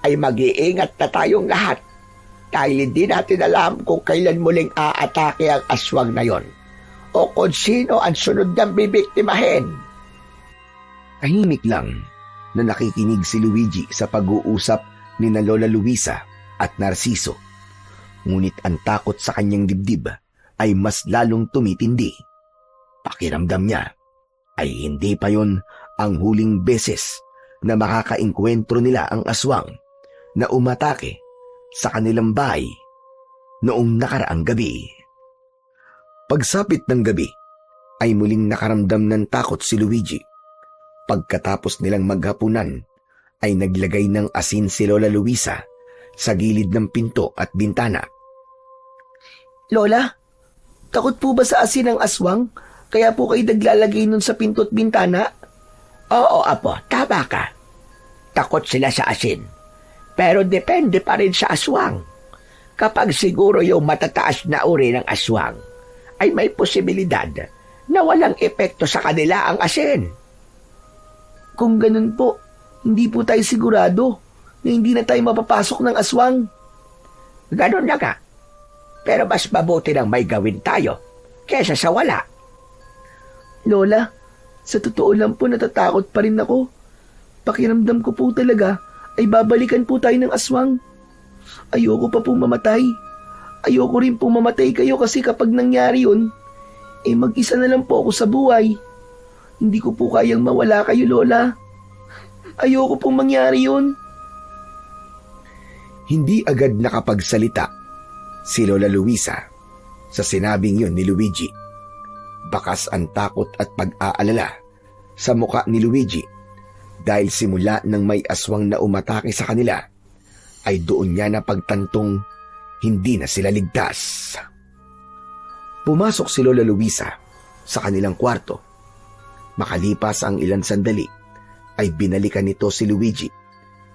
ay mag-iingat na tayong lahat dahil hindi natin alam kung kailan muling aatake ang aswang na yon o kung sino ang sunod niyang bibiktimahin. Tahimik lang na nakikinig si Luigi sa pag-uusap ni na Lola Luisa at Narciso. Ngunit ang takot sa kanyang dibdib ay mas lalong tumitindi. Pakiramdam niya ay hindi pa yon ang huling beses na makakaengkwentro nila ang aswang na umatake sa kanilang bahay noong nakaraang gabi. Pagsapit ng gabi ay muling nakaramdam ng takot si Luigi. Pagkatapos nilang maghapunan ay naglagay ng asin si Lola Luisa sa gilid ng pinto at bintana. Lola, takot po ba sa asin ang aswang? Kaya po kayo naglalagay nun sa pinto at bintana? Oo, apo, tama ka. Takot sila sa asin. Pero depende pa rin sa aswang. Kapag siguro yung matataas na uri ng aswang, ay may posibilidad na walang epekto sa kanila ang asin. Kung ganun po, hindi po tayo sigurado na hindi na tayo mapapasok ng aswang. Ganun na nga. Pero mas mabuti nang may gawin tayo kesa sa wala. Lola, sa totoo lang po natatakot pa rin ako. Pakiramdam ko po talaga ay babalikan po tayo ng aswang. Ayoko pa po mamatay. Ayoko rin po mamatay kayo kasi kapag nangyari yun, mag-isa na lang po ako sa buhay. Hindi ko po kayang mawala kayo, Lola. Ayoko pong mangyari yun. Hindi agad nakapagsalita si Lola Luisa sa sinabing yun ni Luigi. Bakas ang takot at pag-aalala sa muka ni Luigi dahil simula nang may aswang na umatake sa kanila ay doon niya napagtantong hindi na sila ligtas. Pumasok si Lola Luisa sa kanilang kwarto. Makalipas ang ilang sandali ay binalikan nito si Luigi.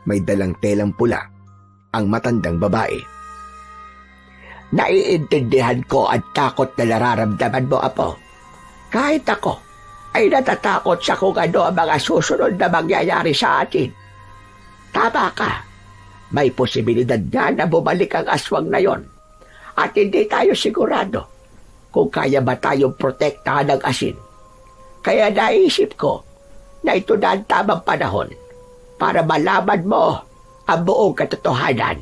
May dalang telang pula ang matandang babae. Naiintindihan ko ang takot na nararamdaman mo, apo. Kahit ako ay natatakot sa kung ano ang mga susunod na mangyayari sa atin. Tama ka. May posibilidad nga na bumalik ang aswang na yon. At hindi tayo sigurado kung kaya ba tayong protektahan ng asin. Kaya naisip ko na ito na ang tamang panahon para malaman mo ang buong katotohanan.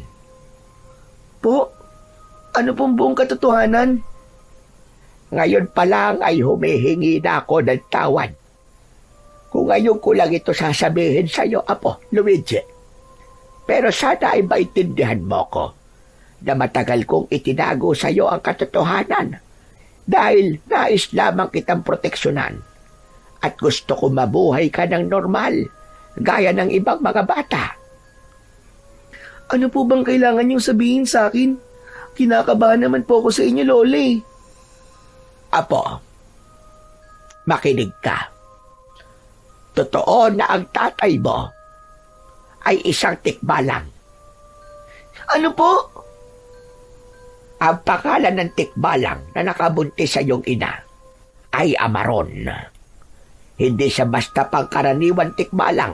Po, ano pong buong katotohanan? Ngayon pa lang ay humihingi na ako ng tawad. Kung ngayon ko lang ito sasabihin sa iyo, Apo, Luigi. Pero sana ay maintindihan mo ko na matagal kong itinago sa iyo ang katotohanan dahil nais lamang kitang proteksyonan at gusto ko mabuhay ka ng normal gaya ng ibang mga bata. Ano po bang kailangan niyong sabihin sa akin? Kinakabahan naman po ako sa inyo, Lola. Apo, makinig ka. Totoo na ang tatay mo ay isang tikbalang. Ano po? Ang pangalan ng tikbalang na nakabuntis sa iyong ina ay Amaron. Hindi siya basta pangkaraniwan tikbalang,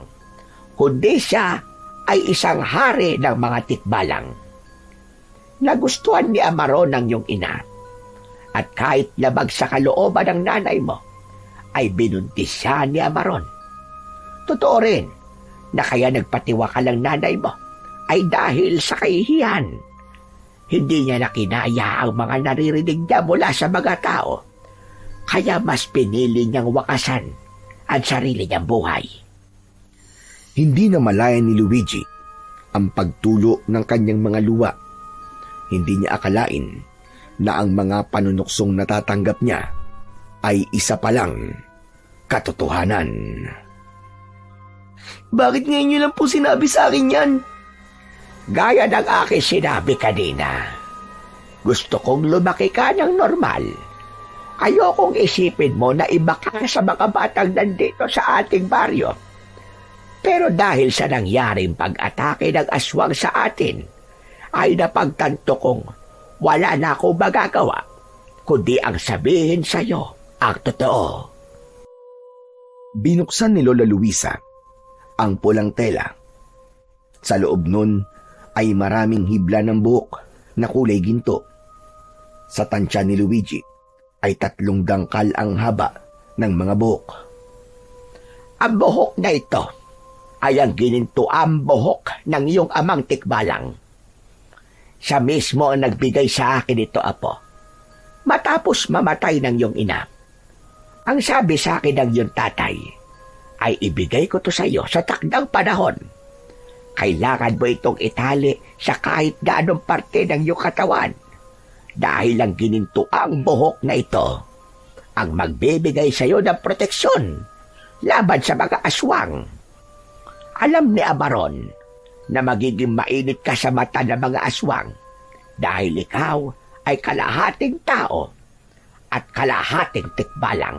kundi siya ay isang hari ng mga tikbalang. Nagustuhan ni Amaron ang iyong ina. At kahit labag sa kalooban ng nanay mo, ay binuntis siya ni Amaron. Totoo rin na kaya nagpatiwakal ang nanay mo ay dahil sa kahihiyan. Hindi niya nakinaya ang mga naririnig niya mula sa mga tao. Kaya mas pinili niyang wakasan ang sarili niyang buhay. Hindi na malaya ni Luigi ang pagtulo ng kanyang mga luwa. Hindi niya akalain na ang mga panunuksong natatanggap niya ay isa palang katotohanan. Bakit ngayon niyo lang po sinabi sa akin yan? Gaya ng aking sinabi kanina, gusto kong lumaki ka ng normal. Ayokong isipin mo na iba ka sa mga batang nandito sa ating baryo. Pero dahil sa nangyaring pag-atake ng aswang sa atin, ay napagtanto kong wala na akong magagawa, kundi ang sabihin sa iyo ang totoo. Binuksan ni Lola Luisa ang pulang tela. Sa loob nun ay maraming hibla ng buhok na kulay ginto. Sa tansya ni Luigi ay 3 dangkal ang haba ng mga buhok. Ang buhok na ito ay ang ginintuang buhok ng iyong amang tikbalang. Siya mismo ang nagbigay sa akin ito, Apo, matapos mamatay ng iyong ina. Ang sabi sa akin ng iyong tatay ay ibigay ko to sa iyo sa takdang panahon. Kailangan mo itong itali sa kahit na anong parte ng iyong katawan dahil ang ginintuang buhok na ito ang magbibigay sa iyo ng proteksyon laban sa mga aswang. Alam ni Abaron na magiging mainit ka sa mata ng mga aswang dahil ikaw ay kalahating tao at kalahating tikbalang.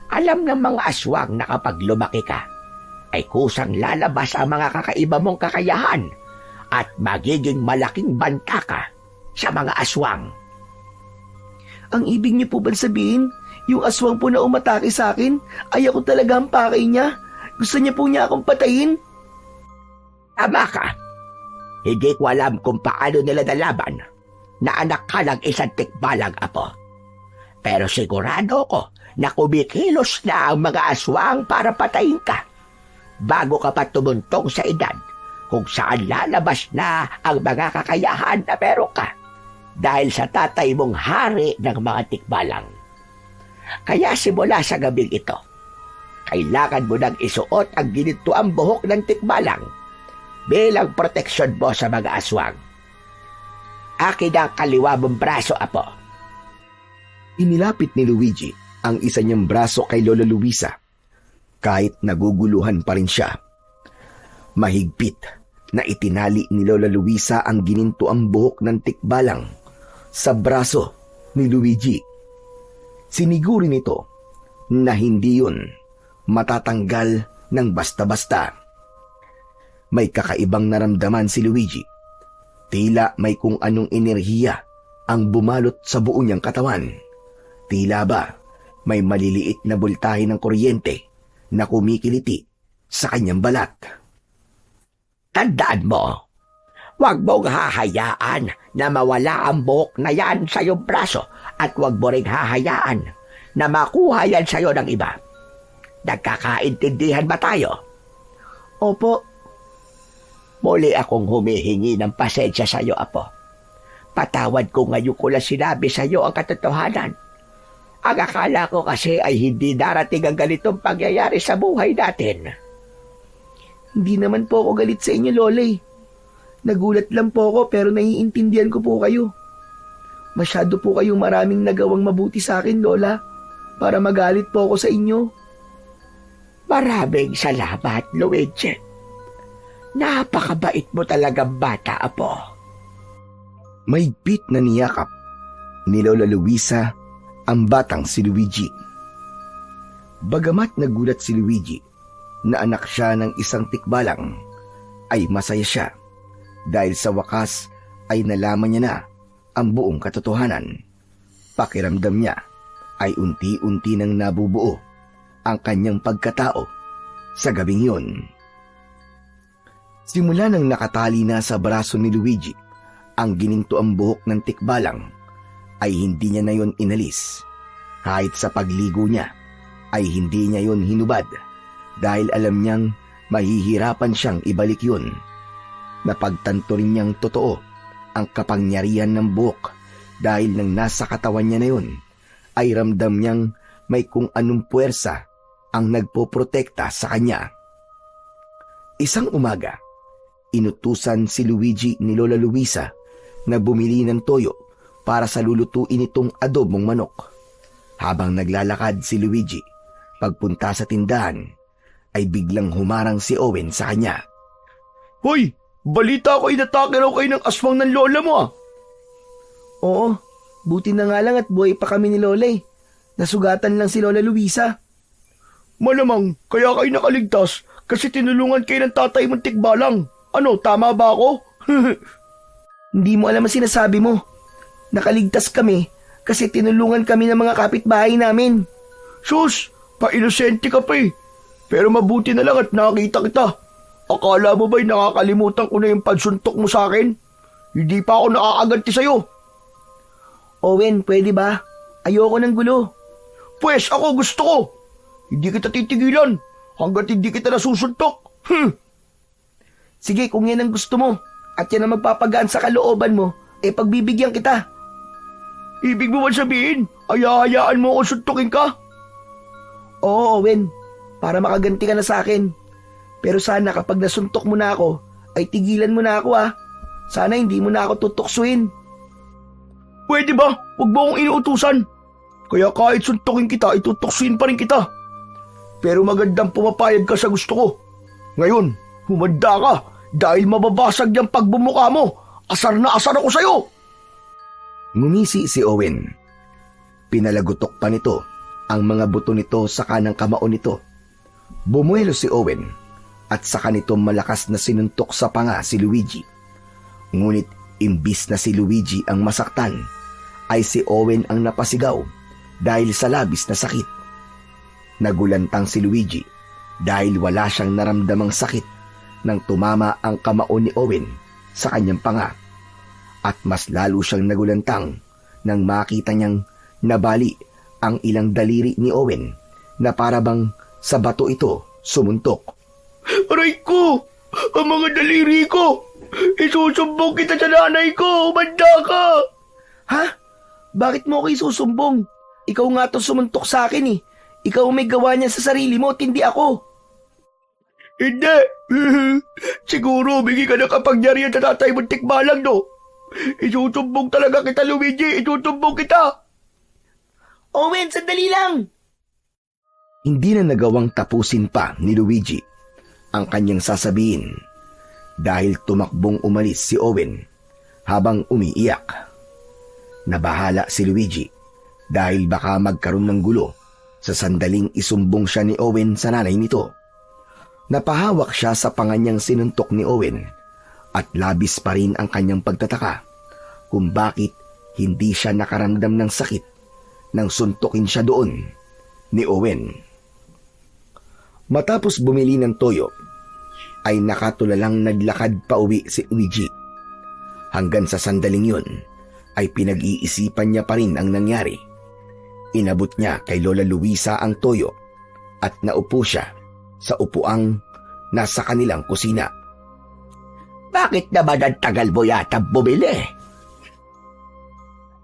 Alam ng mga aswang na kapag lumaki ka, ay kusang lalabas ang mga kakaiba mong kakayahan at magiging malaking banta ka sa mga aswang. Ang ibig niyo po ba sabihin, yung aswang po na umatake sa akin, ay ako talaga ang pakay niya? Gusto niya po niya akong patayin? Tama ka. Hindi ko alam kung paano nila nalaban na anak ka ng isang tikbalang apo. Pero sigurado ko na kumikilos na ang mga aswang para patayin ka bago ka pa tumuntong sa edad kung saan lalabas na ang mga kakayahan na meron ka dahil sa tatay mong hari ng mga tikbalang. Kaya simula sa gabing ito, kailangan mo nang isuot ang ginintuang buhok ng tikbalang bilang proteksyon mo sa mga aswang. Akin ang kaliwa mong braso, apo. Inilapit ni Luigi ang isa niyang braso kay Lola Luisa kahit naguguluhan pa rin siya. Mahigpit na itinali ni Lola Luisa ang ginintuang buhok ng tikbalang sa braso ni Luigi. Siniguri nito na hindi yun matatanggal ng basta-basta. May kakaibang naramdaman si Luigi. Tila may kung anong enerhiya ang bumalot sa buo niyang katawan. Tila ba may maliliit na bultahe ng kuryente na kumikiliti sa kanyang balat. Tandaan mo, huwag mong hahayaan na mawala ang buhok na yan sa iyong braso at huwag mo rin hahayaan na makuha yan sa iyo ng iba. Nagkakaintindihan ba tayo? Opo. Muli akong humihingi ng pasensya sa iyo, apo. Patawad ko ngayon ko lang sinabi sa iyo ang katotohanan. Ang akala ko kasi ay hindi darating ang ganitong pangyayari sa buhay natin. Hindi naman po ako galit sa inyo, Lola. Nagulat lang po ako pero naiintindihan ko po kayo. Masyado po kayong maraming nagawang mabuti sa akin, Lola, para magalit po ako sa inyo. Maraming salamat, Luigi. Napakabait mo talagang bata, apo. Mahigpit na niyakap ni Lola Luisa ang batang si Luigi. Bagamat nagulat si Luigi na anak siya ng isang tikbalang, ay masaya siya dahil sa wakas ay nalaman niya na ang buong katotohanan. Pakiramdam niya ay unti-unti nang nabubuo ang kanyang pagkatao sa gabing yun. Simula nang nakatali na sa braso ni Luigi ang ginintuang buhok ng tikbalang, ay hindi niya na yon inalis. Kahit sa pagligo niya ay hindi niya yon hinubad dahil alam niyang mahihirapan siyang ibalik yun. Napagtanto rin niyang totoo ang kapangyarihan ng buhok dahil nang nasa katawan niya na yun ay ramdam niyang may kung anong puwersa ang nagpoprotekta sa kanya. Isang umaga, inutusan si Luigi ni Lola Luisa na bumili ng toyo para sa lulutuin itong adobong manok. Habang naglalakad si Luigi, pagpunta sa tindahan, ay biglang humarang si Owen sa kanya. Hoy! Balita ko inatake raw kayo ng aswang ng lola mo, ah! Oo, buti na nga lang at buhay pa kami ni Lola. Nasugatan lang si Lola Luisa. Malamang, kaya kayo nakaligtas kasi tinulungan kayo ng tatay mong tikbalang. Ano, tama ba ako? Hindi mo alam ang sinasabi mo. Nakaligtas kami kasi tinulungan kami ng mga kapitbahay namin. Sus, pa-inosente ka pa eh. Pero mabuti na lang at nakakita kita. Akala mo ba'y nakakalimutan ko na yung pagsuntok mo sa akin? Hindi pa ako nakakaganti sa'yo. Owen, pwede ba? Ayoko ng gulo. Pwes ako gusto ko. Hindi kita titigilan hanggat hindi kita nasusuntok. Sige, kung yan ang gusto mo at yan ang magpapagaan sa kalooban mo, pagbibigyan kita. Ibig mo ba sabihin, hayaan mo akong suntukin ka? Oo, Owen. Para makaganti ka na sa akin. Pero sana kapag nasuntok mo na ako, ay tigilan mo na ako ah. Sana hindi mo na ako tutuksuin. Pwede ba? Huwag mo akong inuutusan. Kaya kahit suntukin kita, itutuksuin pa rin kita. Pero magandang pumapayag ka sa gusto ko. Ngayon, humanda ka dahil mababasag yung pagbumuka mo. Asar na asar ako sa'yo. Ngumisi si Owen. Pinalagutok pa nito ang mga buto nito sa kanang kamao nito. Bumuelo si Owen at saka nito malakas na sinuntok sa panga si Luigi. Ngunit imbis na si Luigi ang masaktan, ay si Owen ang napasigaw dahil sa labis na sakit. Nagulantang si Luigi dahil wala siyang naramdamang sakit nang tumama ang kamao ni Owen sa kanyang panga. At mas lalo siyang nagulantang nang makita niyang nabali ang ilang daliri ni Owen na parabang sa bato ito sumuntok. Aray ko! Ang mga daliri ko! Isusumbong kita sa nanay ko! Humanda ka! Ha? Bakit mo ako isusumbong? Ikaw nga to sumuntok sa akin eh. Ikaw may gawa niya sa sarili mo at hindi ako. Hindi! Siguro bigay ka ng kapangyarihan sa tatay mong tikbalang, no? Isusumbong talaga kita, Luigi! Isusumbong kita! Owen, sandali lang! Hindi na nagawang tapusin pa ni Luigi ang kanyang sasabihin dahil tumakbong umalis si Owen habang umiiyak. Nabahala si Luigi dahil baka magkaroon ng gulo sa sandaling isumbong siya ni Owen sa nanay nito. Napahawak siya sa panganyang sinuntok ni Owen at labis pa rin ang kanyang pagtataka kung bakit hindi siya nakaramdam ng sakit nang suntukin siya doon ni Owen. Matapos bumili ng toyo, ay nakatulalang naglakad pa uwi si Luigi. Hanggang sa sandaling yun, ay pinag-iisipan niya pa rin ang nangyari. Inabot niya kay Lola Luisa ang toyo at naupo siya sa upuang nasa kanilang kusina. Bakit naman ang tagal mo yata bumili?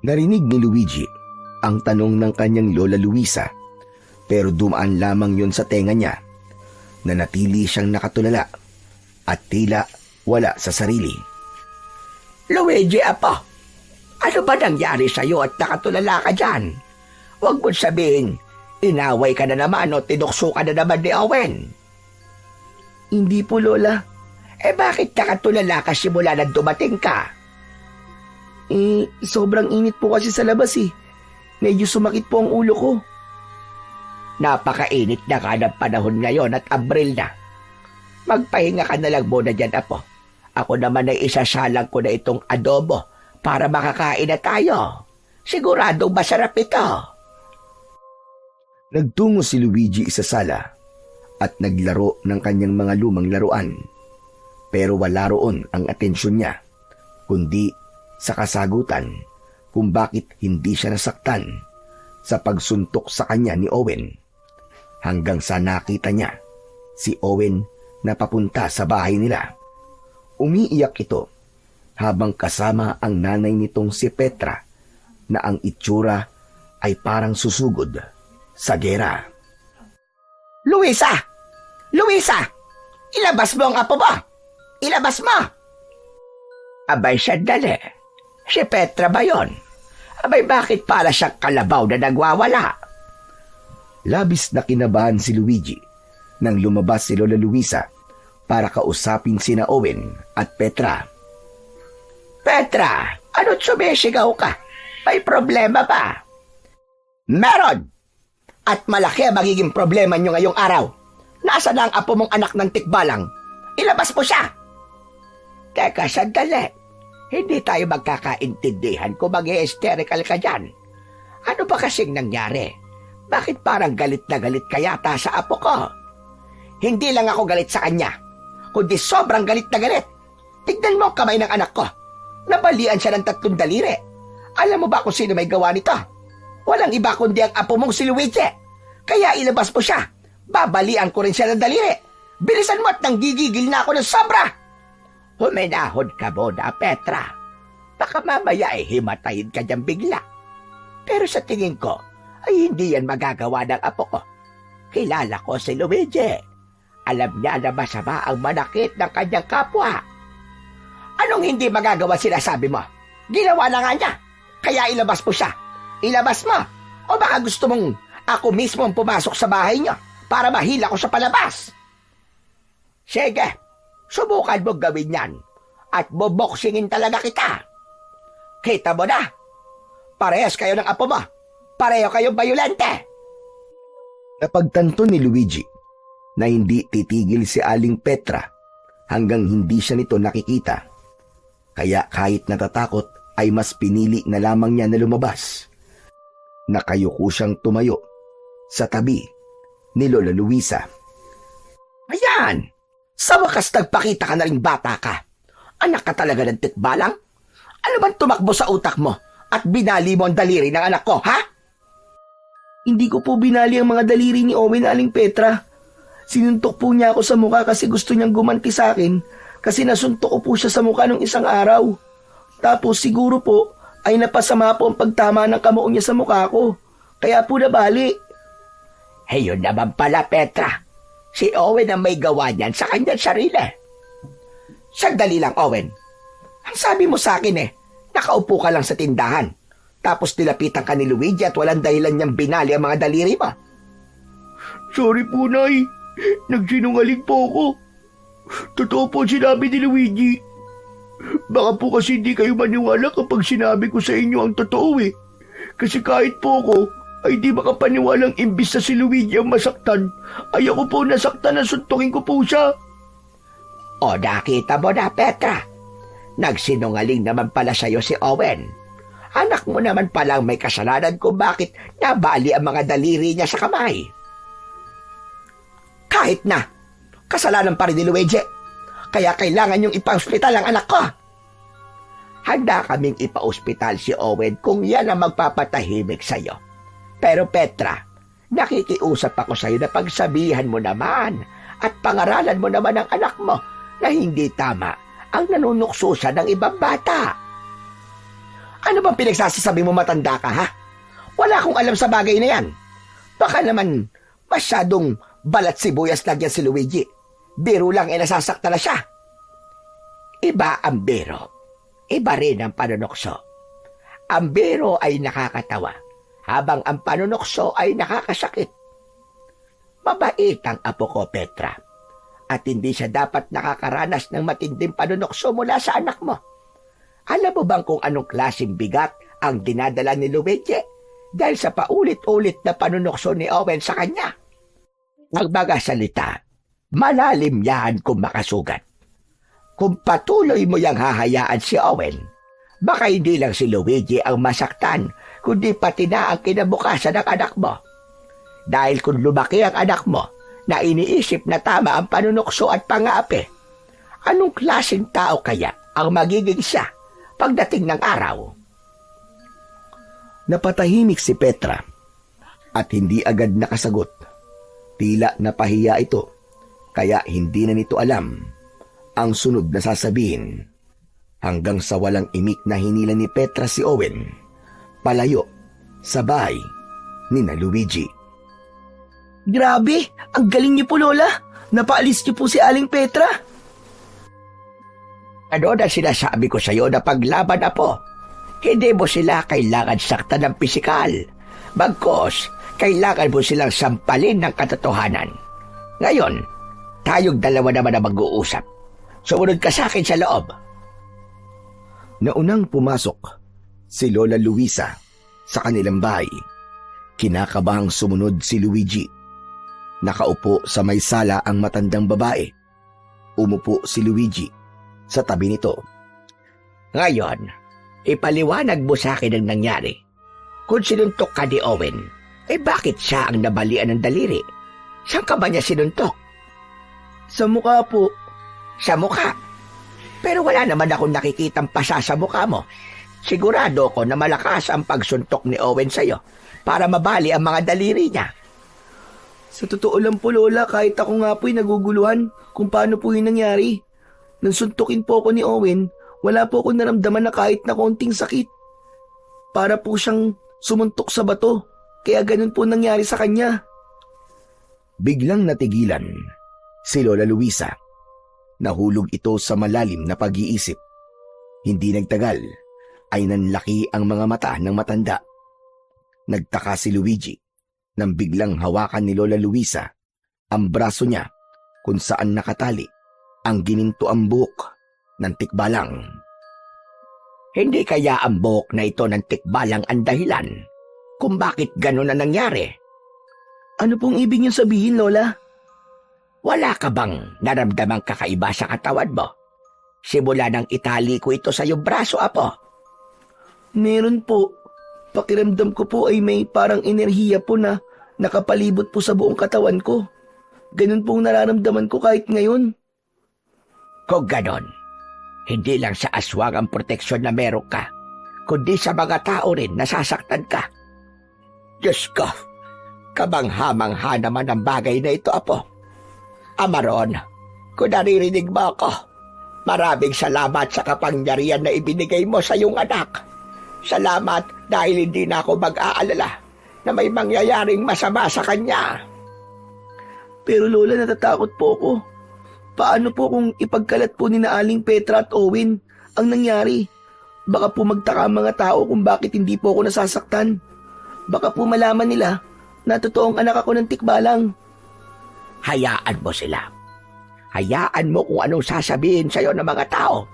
Narinig ni Luigi ang tanong ng kanyang Lola Luisa, pero dumaan lamang yon sa tenga niya. Nanatili siyang nakatulala at tila wala sa sarili. Luigi, apo, ano ba nangyari sa'yo at nakatulala ka dyan? Huwag mo sabihin, inaway ka na naman o tinukso ka na naman ni Owen. Hindi po, Lola. Bakit nakatulala ka simula na dumating ka? Sobrang init po kasi sa labas eh. Medyo sumakit po ang ulo ko. Napakainit na ka ng panahon ngayon at Abril na. Magpahinga ka na lang muna dyan, apo. Ako naman ay isasalang ko na itong adobo para makakain na tayo. Siguradong masarap ito. Nagtungo si Luigi sa sala at naglaro ng kanyang mga lumang laruan. Pero wala roon ang atensyon niya, kundi sa kasagutan kung bakit hindi siya nasaktan sa pagsuntok sa kanya ni Owen. Hanggang sa nakita niya si Owen na papunta sa bahay nila. Umiiyak ito habang kasama ang nanay nitong si Petra na ang itsura ay parang susugod sa gera. Luisa! Luisa! Ilabas mo ang apo mo! Ilabas mo! Abay, sandali. Si Petra ba yon? Abay, bakit pala siyang kalabaw na nagwawala? Labis na kinabahan si Luigi nang lumabas si Lola Luisa para kausapin sina Owen at Petra. Petra, ano't sumisigaw ka? May problema ba? Meron! At malaki ang magiging problema nyo ngayong araw. Nasa na ang apo mong anak ng tikbalang? Ilabas mo siya! Teka, sandali. Hindi tayo magkakaintindihan kung mag-hysterical ka dyan. Ano ba kasing nangyari? Bakit parang galit na galit ka yata sa apo ko? Hindi lang ako galit sa kanya, kundi sobrang galit na galit. Tignan mo ang kamay ng anak ko. Nabalian siya ng 3 daliri. Alam mo ba kung sino may gawa nito? Walang iba kundi ang apo mong si Luigi. Kaya ilabas mo siya. Babalian ko rin siya ng daliri. Bilisan mo at nanggigigil na ako ng sobra. Huminahon ka muna, Petra. Baka mamaya himatayin ka dyan bigla. Pero sa tingin ko, ay hindi yan magagawa ng apo ko. Kilala ko si Luigi. Alam niya na masama ang manakit ng kanyang kapwa. Anong hindi magagawa sinasabi mo? Ginawa na nga niya. Kaya ilabas mo siya. Ilabas mo. O baka gusto mong ako mismo ang pumasok sa bahay niyo para mahila ko sa palabas? Sige, subukan mo gawin yan at boboksingin talaga kita. Kita mo na. Parehas kayo ng apo mo. Pareho kayong bayulente. Napagtanto ni Luigi na hindi titigil si Aling Petra hanggang hindi siya nito nakikita. Kaya kahit natatakot ay mas pinili na lamang niya na lumabas. Nakayuko siyang tumayo sa tabi ni Lola Luisa. Ayan! Sa wakas nagpakita ka na rin bata ka. Anak ka talaga ng tikbalang? Ano bang tumakbo sa utak mo at binali mo ang daliri ng anak ko, ha? Hindi ko po binali ang mga daliri ni Owen, Aling Petra. Sinuntok po niya ako sa mukha kasi gusto niyang gumanti sa akin kasi nasuntok ko po siya sa mukha nung isang araw. Tapos siguro po ay napasama po ang pagtama ng kamao niya sa mukha ko. Kaya po nabali. Yun naman pala, Petra. Si Owen ang may gawa niyan sa kanyang sarili. Sandali lang, Owen. Ang sabi mo sa akin nakaupo ka lang sa tindahan. Tapos nilapitan ka ni Luigi at walang dahilan niyang binali ang mga daliri mo. Sorry po, Nay. Nagsinungaling po ako. Totoo po sinabi ni Luigi. Baka po kasi hindi kayo maniwala kapag sinabi ko sa inyo ang totoo Kasi kahit po ako ay di makapaniwalang imbis na si Luigi ang masaktan, ay ako po nasaktan na suntukin ko po siya. O nakita mo na, Petra. Nagsinungaling naman pala sa'yo si Owen. Anak mo naman palang may kasalanan kung bakit nabali ang mga daliri niya sa kamay. Kahit na, kasalanan pa rin ni Luigi. Kaya kailangan niyong ipa-ospital ang anak ko. Handa kaming ipa-ospital si Owen kung yan ang magpapatahimik sa'yo. Pero Petra, nakikiusap ako sa'yo na pagsabihan mo naman at pangaralan mo naman ang anak mo na hindi tama ang nanunukso siya ng ibang bata. Ano bang pinagsasasabi mo, matanda ka, ha? Wala akong alam sa bagay na yan. Baka naman masyadong balat sibuyas lang yan si Luigi. Biro lang nasasakta na siya. Iba ang biro. Iba rin ang panunukso. Ang biro ay nakakatawa, habang ang panunukso ay nakakasakit. Mabait ang apo ko, Petra. At hindi siya dapat nakakaranas ng matinding panunukso mula sa anak mo. Alam mo bang kung anong klaseng bigat ang dinadala ni Luigi dahil sa paulit-ulit na panunukso ni Owen sa kanya? Magbaga salita, malalim yan kung makasugat. Kung patuloy mo yang hahayaan si Owen, baka hindi lang si Luigi ang masaktan, kundi pati na ang kinabukasan ng anak mo. Dahil kung lumaki ang anak mo na iniisip na tama ang panunukso at pang-aapi, anong klaseng tao kaya ang magiging siya pagdating ng araw? Napatahimik si Petra at hindi agad nakasagot. Tila napahiya ito, kaya hindi na nito alam ang sunod na sasabihin. Hanggang sa walang imik na hinila ni Petra si Owen palayo sa bahay ni na Luigi. Grabe, ang galing niyo po, Lola. Napaalis niyo po si Aling Petra. Ano na sinasabi ko sa'yo na paglaban na po? Hindi mo sila kailangan saktan ng pisikal. Bagkos, kailangan mo silang sampalin ng katotohanan. Ngayon, tayong dalawa naman na mag-uusap. Sumunod ka sa akin sa loob. Naunang pumasok si Lola Luisa sa kanilang bahay. Kinakabahang sumunod si Luigi. Nakaupo sa may sala ang matandang babae. Umupo si Luigi sa tabi nito. Ngayon, ipaliwanag mo sa akin ang nangyari. Kung sinuntok ka ni Owen, bakit siya ang nabalian ng daliri? Saan ka ba niya sinuntok? Sa mukha po. Sa mukha? Pero wala naman akong nakikitang pasa sa mukha mo. Sigurado ko na malakas ang pagsuntok ni Owen sa'yo para mabali ang mga daliri niya. Sa totoo lang po, Lola, kahit ako nga po'y naguguluhan kung paano po yung nangyari. Nang suntukin po ako ni Owen, wala po akong naramdaman na kahit na konting sakit. Para po siyang sumuntok sa bato, kaya ganun po nangyari sa kanya. Biglang natigilan si Lola Luisa. Nahulog ito sa malalim na pag-iisip. Hindi nagtagal ay nanlaki ang mga mata ng matanda. Nagtaka si Luigi nang biglang hawakan ni Lola Luisa ang braso niya kung saan nakatali ang ginintuang buhok ng tikbalang. Hindi kaya ang buhok na ito ng tikbalang ang dahilan kung bakit gano'n na nangyari? Ano pong ibig niyong sabihin, Lola? Wala ka bang naramdamang kakaiba sa katawan mo? Simula nang itali ko ito sa iyong braso, Apo. Meron po. Pakiramdam ko po ay may parang enerhiya po na nakapalibot po sa buong katawan ko. Ganun pong nararamdaman ko kahit ngayon. Kung ganon, hindi lang sa aswang ang proteksyon na meron ka, kundi sa mga tao rin nasasaktan ka. Diyos ko, kabangha-mangha naman ang bagay na ito, Apo. Amaron, kung naririnig mo ako, maraming salamat sa kapangyarihan na ibinigay mo sa iyong anak. Salamat dahil hindi na ako mag-aalala na may mangyayaring masama sa kanya. Pero Lola, natatakot po ako. Paano po kung ipagkalat po ni na Aling Petra at Owen ang nangyari? Baka po magtaka ang mga tao kung bakit hindi po ako nasasaktan. Baka po malaman nila na totoong anak ako ng tikbalang. Hayaan mo sila. Hayaan mo kung anong sasabihin sa'yo ng mga tao.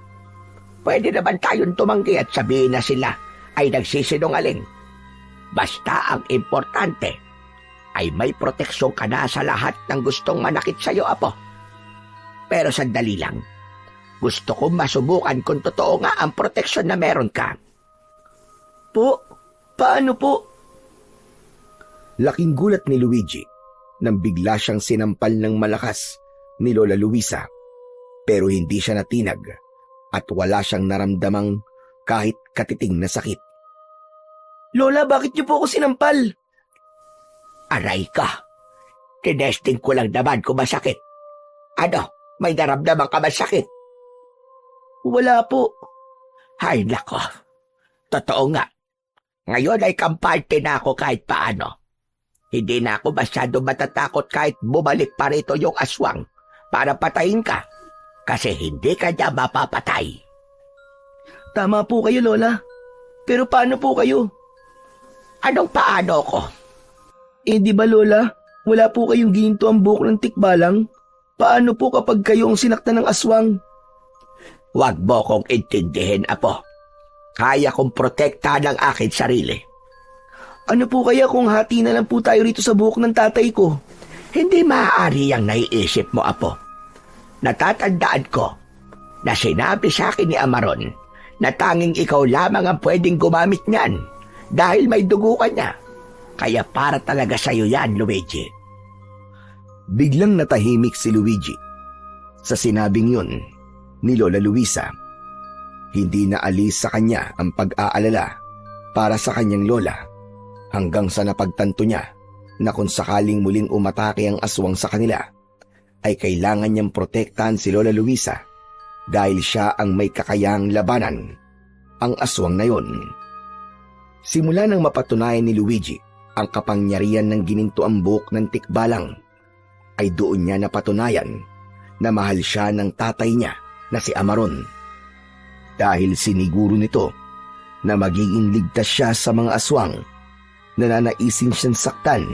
Pwede naman tayong tumanggi at sabihin na sila ay nagsisinungaling. Basta ang importante ay may proteksyon ka na sa lahat ng gustong manakit sa'yo, Apo. Pero sandali lang, gusto kong masubukan kung totoo nga ang proteksyon na meron ka. Po? Paano po? Laking gulat ni Luigi nang bigla siyang sinampal ng malakas ni Lola Luisa. Pero hindi siya natinag at wala siyang naramdamang kahit katiting na sakit. Lola, bakit niyo po ako sinampal? Aray ka! Tinesting ko lang naman kung masakit. Ano? May naramdaman ka ba sakit? Wala po. Ay nako, totoo nga. Ngayon ay kampante na ako kahit paano. Hindi na ako masyado matatakot kahit bumalik pa rito yung aswang para patayin ka. Kasi hindi ka niya mapapatay. Tama po kayo, Lola. Pero paano po kayo? Anong paano ko? Di ba, Lola? Wala po kayong gininto ang buhok ng tikbalang? Paano po kapag kayo ang sinaktan ng aswang? Huwag mo kong intindihin, Apo. Kaya kong protektahan ang aking sarili. Ano po kaya kung hati na lang po tayo rito sa buhok ng tatay ko? Hindi maaari ang naiisip mo, Apo. Natatandaan ko na sinabi sa akin ni Amaron na tanging ikaw lamang ang pwedeng gumamit niyan dahil may dugo ka niya. Kaya para talaga sa'yo yan, Luigi. Biglang natahimik si Luigi sa sinabing yun ni Lola Luisa. Hindi na alis sa kanya ang pag-aalala para sa kanyang lola hanggang sa napagtanto niya na kung sakaling muling umatake ang aswang sa kanila ay kailangan niyang protektahan si Lola Luisa dahil siya ang may kakayahang labanan ang aswang na yon. Simula nang mapatunayan ni Luigi ang kapangyarihan ng ginintuang buhok ng tikbalang ay doon niya napatunayan na mahal siya ng tatay niya na si Amaron. Dahil siniguro nito na magiging ligtas siya sa mga aswang na nanaisin siyang saktan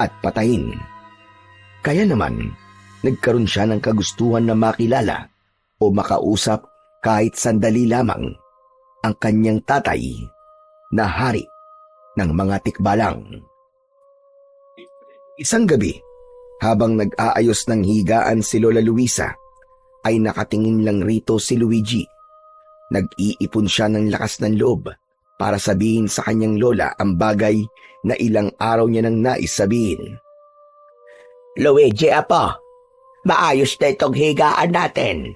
at patayin. Kaya naman, nagkaroon siya ng kagustuhan na makilala o makausap kahit sandali lamang ang kanyang tatay na hari ng mga tikbalang. Isang gabi, habang nag-aayos ng higaan si Lola Luisa, ay nakatingin lang rito si Luigi. Nag-iipon siya ng lakas ng loob para sabihin sa kanyang lola ang bagay na ilang araw niya nang nais sabihin. Luigi, Apo, maayos na itong higaan natin.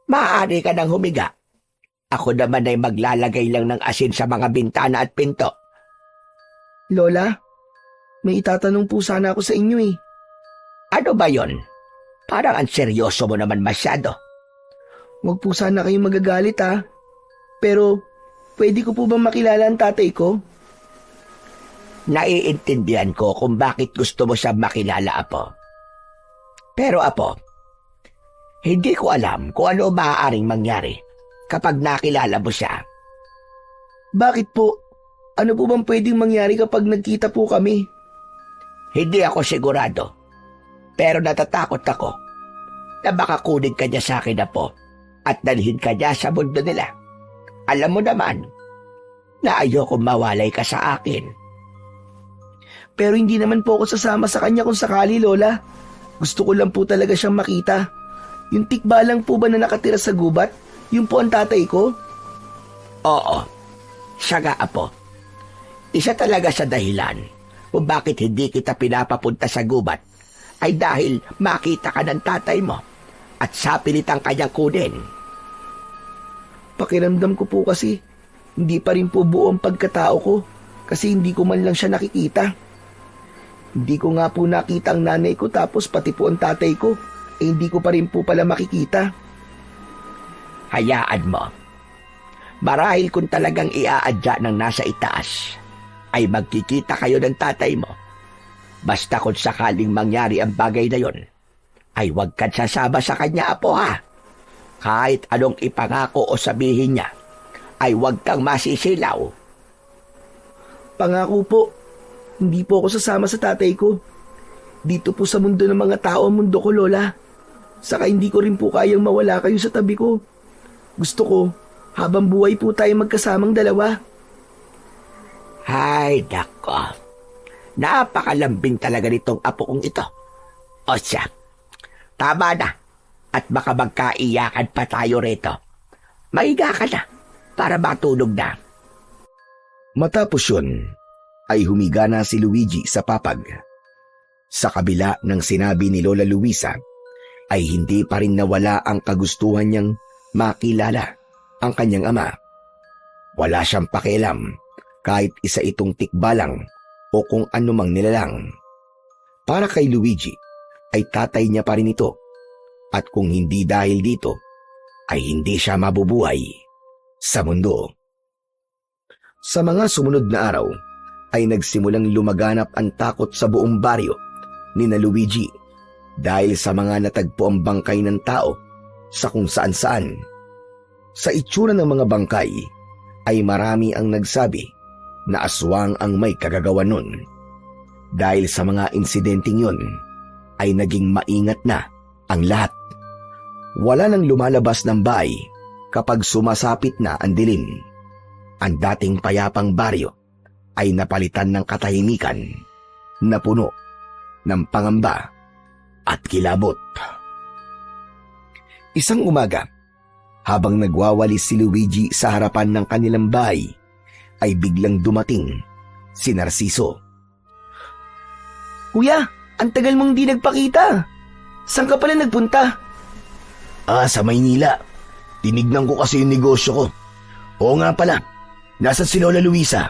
Maaari ka nang humiga. Ako naman ay maglalagay lang ng asin sa mga bintana at pinto. Lola, may itatanong po sana ako sa inyo eh. Ano ba yon? Parang ang seryoso mo naman masyado. Huwag po sana kayong magagalit ha. Pero, pwede ko po bang makilala ang tatay ko? Naiintindihan ko kung bakit gusto mo siya makilala, Apo. Pero apo, hindi ko alam kung ano maaaring mangyari kapag nakilala mo siya. Bakit po? Ano po bang pwedeng mangyari kapag nagkita po kami? Hindi ako sigurado. Pero natatakot ako na baka kunin ka niya sa akin, apo, at dalhin ka niya sa mundo nila. Alam mo naman na ayoko mawalay ka sa akin. Pero hindi naman po ako sasama sa kanya kung sakali, Lola. Gusto ko lang po talaga siyang makita. Yung tikba lang po ba na nakatira sa gubat? Yung po ang tatay ko? Oo, siya nga, apo. Isa talaga sa dahilan kung bakit hindi kita pinapapunta sa gubat ay dahil makita ka ng tatay mo at sapilit ang kanyang kunin. Pakiramdam ko po kasi, hindi pa rin po buo ang pagkatao ko kasi hindi ko man lang siya nakikita. Hindi ko nga po nakita ang nanay ko tapos pati po ang tatay ko, hindi ko pa rin po pala makikita. Hayaan mo. Marahil kung talagang iaadya ng nasa itaas, ay magkikita kayo ng tatay mo. Basta kung sakaling mangyari ang bagay na yon, ay huwag kang sasama sa kanya, apo, ha? Kahit anong ipangako o sabihin niya, ay huwag kang masisilaw. Pangako po, hindi po ako sasama sa tatay ko. Dito po sa mundo ng mga tao ang mundo ko, Lola. Saka hindi ko rin po kayang mawala kayo sa tabi ko. Gusto ko, habang buhay po tayo magkasamang dalawa. Hay, nako. Napakalambing talaga nitong apo kong ito. O siya, tama na. At baka magkaiyakan pa tayo rito. Mahiga ka na para matulog na. Matapos yun, ay humiga na si Luigi sa papag. Sa kabila ng sinabi ni Lola Luisa, ay hindi pa rin nawala ang kagustuhan niyang makilala ang kanyang ama. Wala siyang pakialam kahit isa itong tikbalang o kung anumang nilalang. Para kay Luigi, ay tatay niya pa rin ito. At kung hindi dahil dito, ay hindi siya mabubuhay sa mundo. Sa mga sumunod na araw, ay nagsimulang lumaganap ang takot sa buong baryo ni na Luigi dahil sa mga natagpo ang bangkay ng tao sa kung saan-saan. Sa itsura ng mga bangkay ay marami ang nagsabi na aswang ang may kagagawan nun. Dahil sa mga insidenteng yun ay naging maingat na ang lahat. Wala nang lumalabas ng bahay kapag sumasapit na ang dilim. Ang dating payapang baryo ay napalitan ng katahimikan na puno ng pangamba at kilabot. Isang umaga, habang nagwawalis si Luigi sa harapan ng kanilang bahay, ay biglang dumating si Narciso. Kuya, ang tagal mong di nagpakita. Saan ka pala nagpunta? Sa Maynila. Tinignan ko kasi yung negosyo ko. Oo nga pala, nasa si Lola Luisa?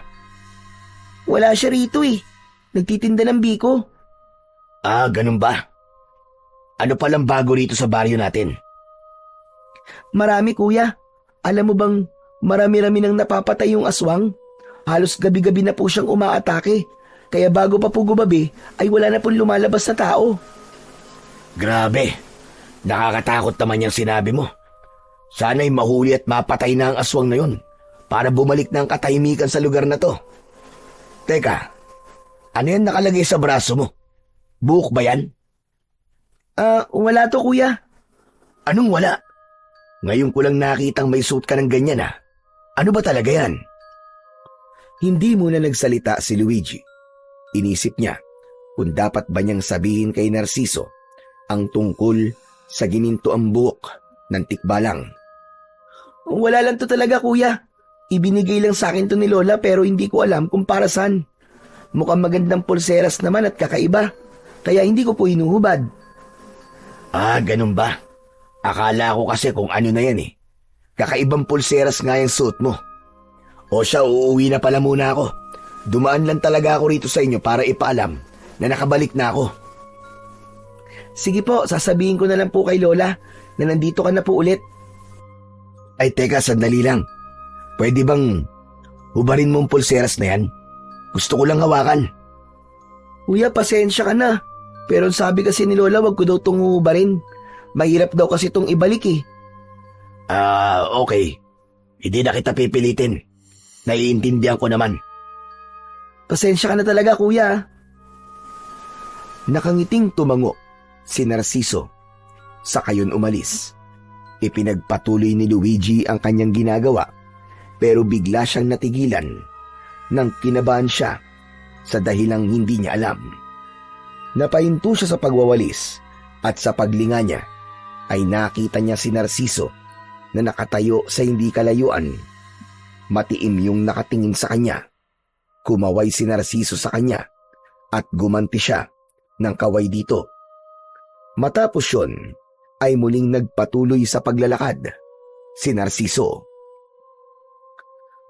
Wala siya rito eh. Nagtitinda ng biko. Ganun ba? Ano palang bago rito sa baryo natin? Marami, kuya. Alam mo bang marami-rami nang napapatay yung aswang? Halos gabi-gabi na po siyang umaatake. Kaya bago pa po gumabi, ay wala na pong lumalabas na tao. Grabe. Nakakatakot naman yung sinabi mo. Sana'y mahuli at mapatay na ang aswang na yun para bumalik na ang katahimikan sa lugar na to. Teka, ano yan nakalagay sa braso mo? Buhok ba yan? Wala to, kuya. Anong wala? Ngayon ko lang nakitang may suit ka ng ganyan ah. Ano ba talaga yan? Hindi muna nagsalita si Luigi. Inisip niya kung dapat ba niyang sabihin kay Narciso ang tungkol sa ginintoang buhok ng tikbalang. Wala lang to talaga, kuya. Ibinigay lang sa akin to ni Lola pero hindi ko alam kung para saan. Mukhang magandang pulseras naman at kakaiba. Kaya hindi ko po hinuhubad. Ganun ba? Akala ko kasi kung ano na yan eh. Kakaibang pulseras nga yung suit mo. O siya, uuwi na pala muna ako. Dumaan lang talaga ako rito sa inyo para ipaalam na nakabalik na ako. Sige po, sasabihin ko na lang po kay Lola na nandito ka na po ulit. Ay teka, sandali lang. Pwede bang hubarin mo ang pulseras na yan? Gusto ko lang hawakan. Kuya, pasensya ka na. Pero ang sabi kasi ni Lola, wag ko daw itong hubarin. Mahirap daw kasi itong ibalik eh. Okay. Hindi na kita pipilitin. Naiintindihan ko naman. Pasensya ka na talaga, kuya. Nakangiting tumango si Narciso. Saka yun umalis. Ipinagpatuloy ni Luigi ang kanyang ginagawa, pero bigla siyang natigilan nang kinabahan siya sa dahilang hindi niya alam. Napahinto siya sa pagwawalis at sa paglinga niya ay nakita niya si Narciso na nakatayo sa hindi kalayuan. Matiim yung nakatingin sa kanya. Kumaway si Narciso sa kanya at gumanti siya ng kaway dito. Matapos yun, ay muling nagpatuloy sa paglalakad si Narciso.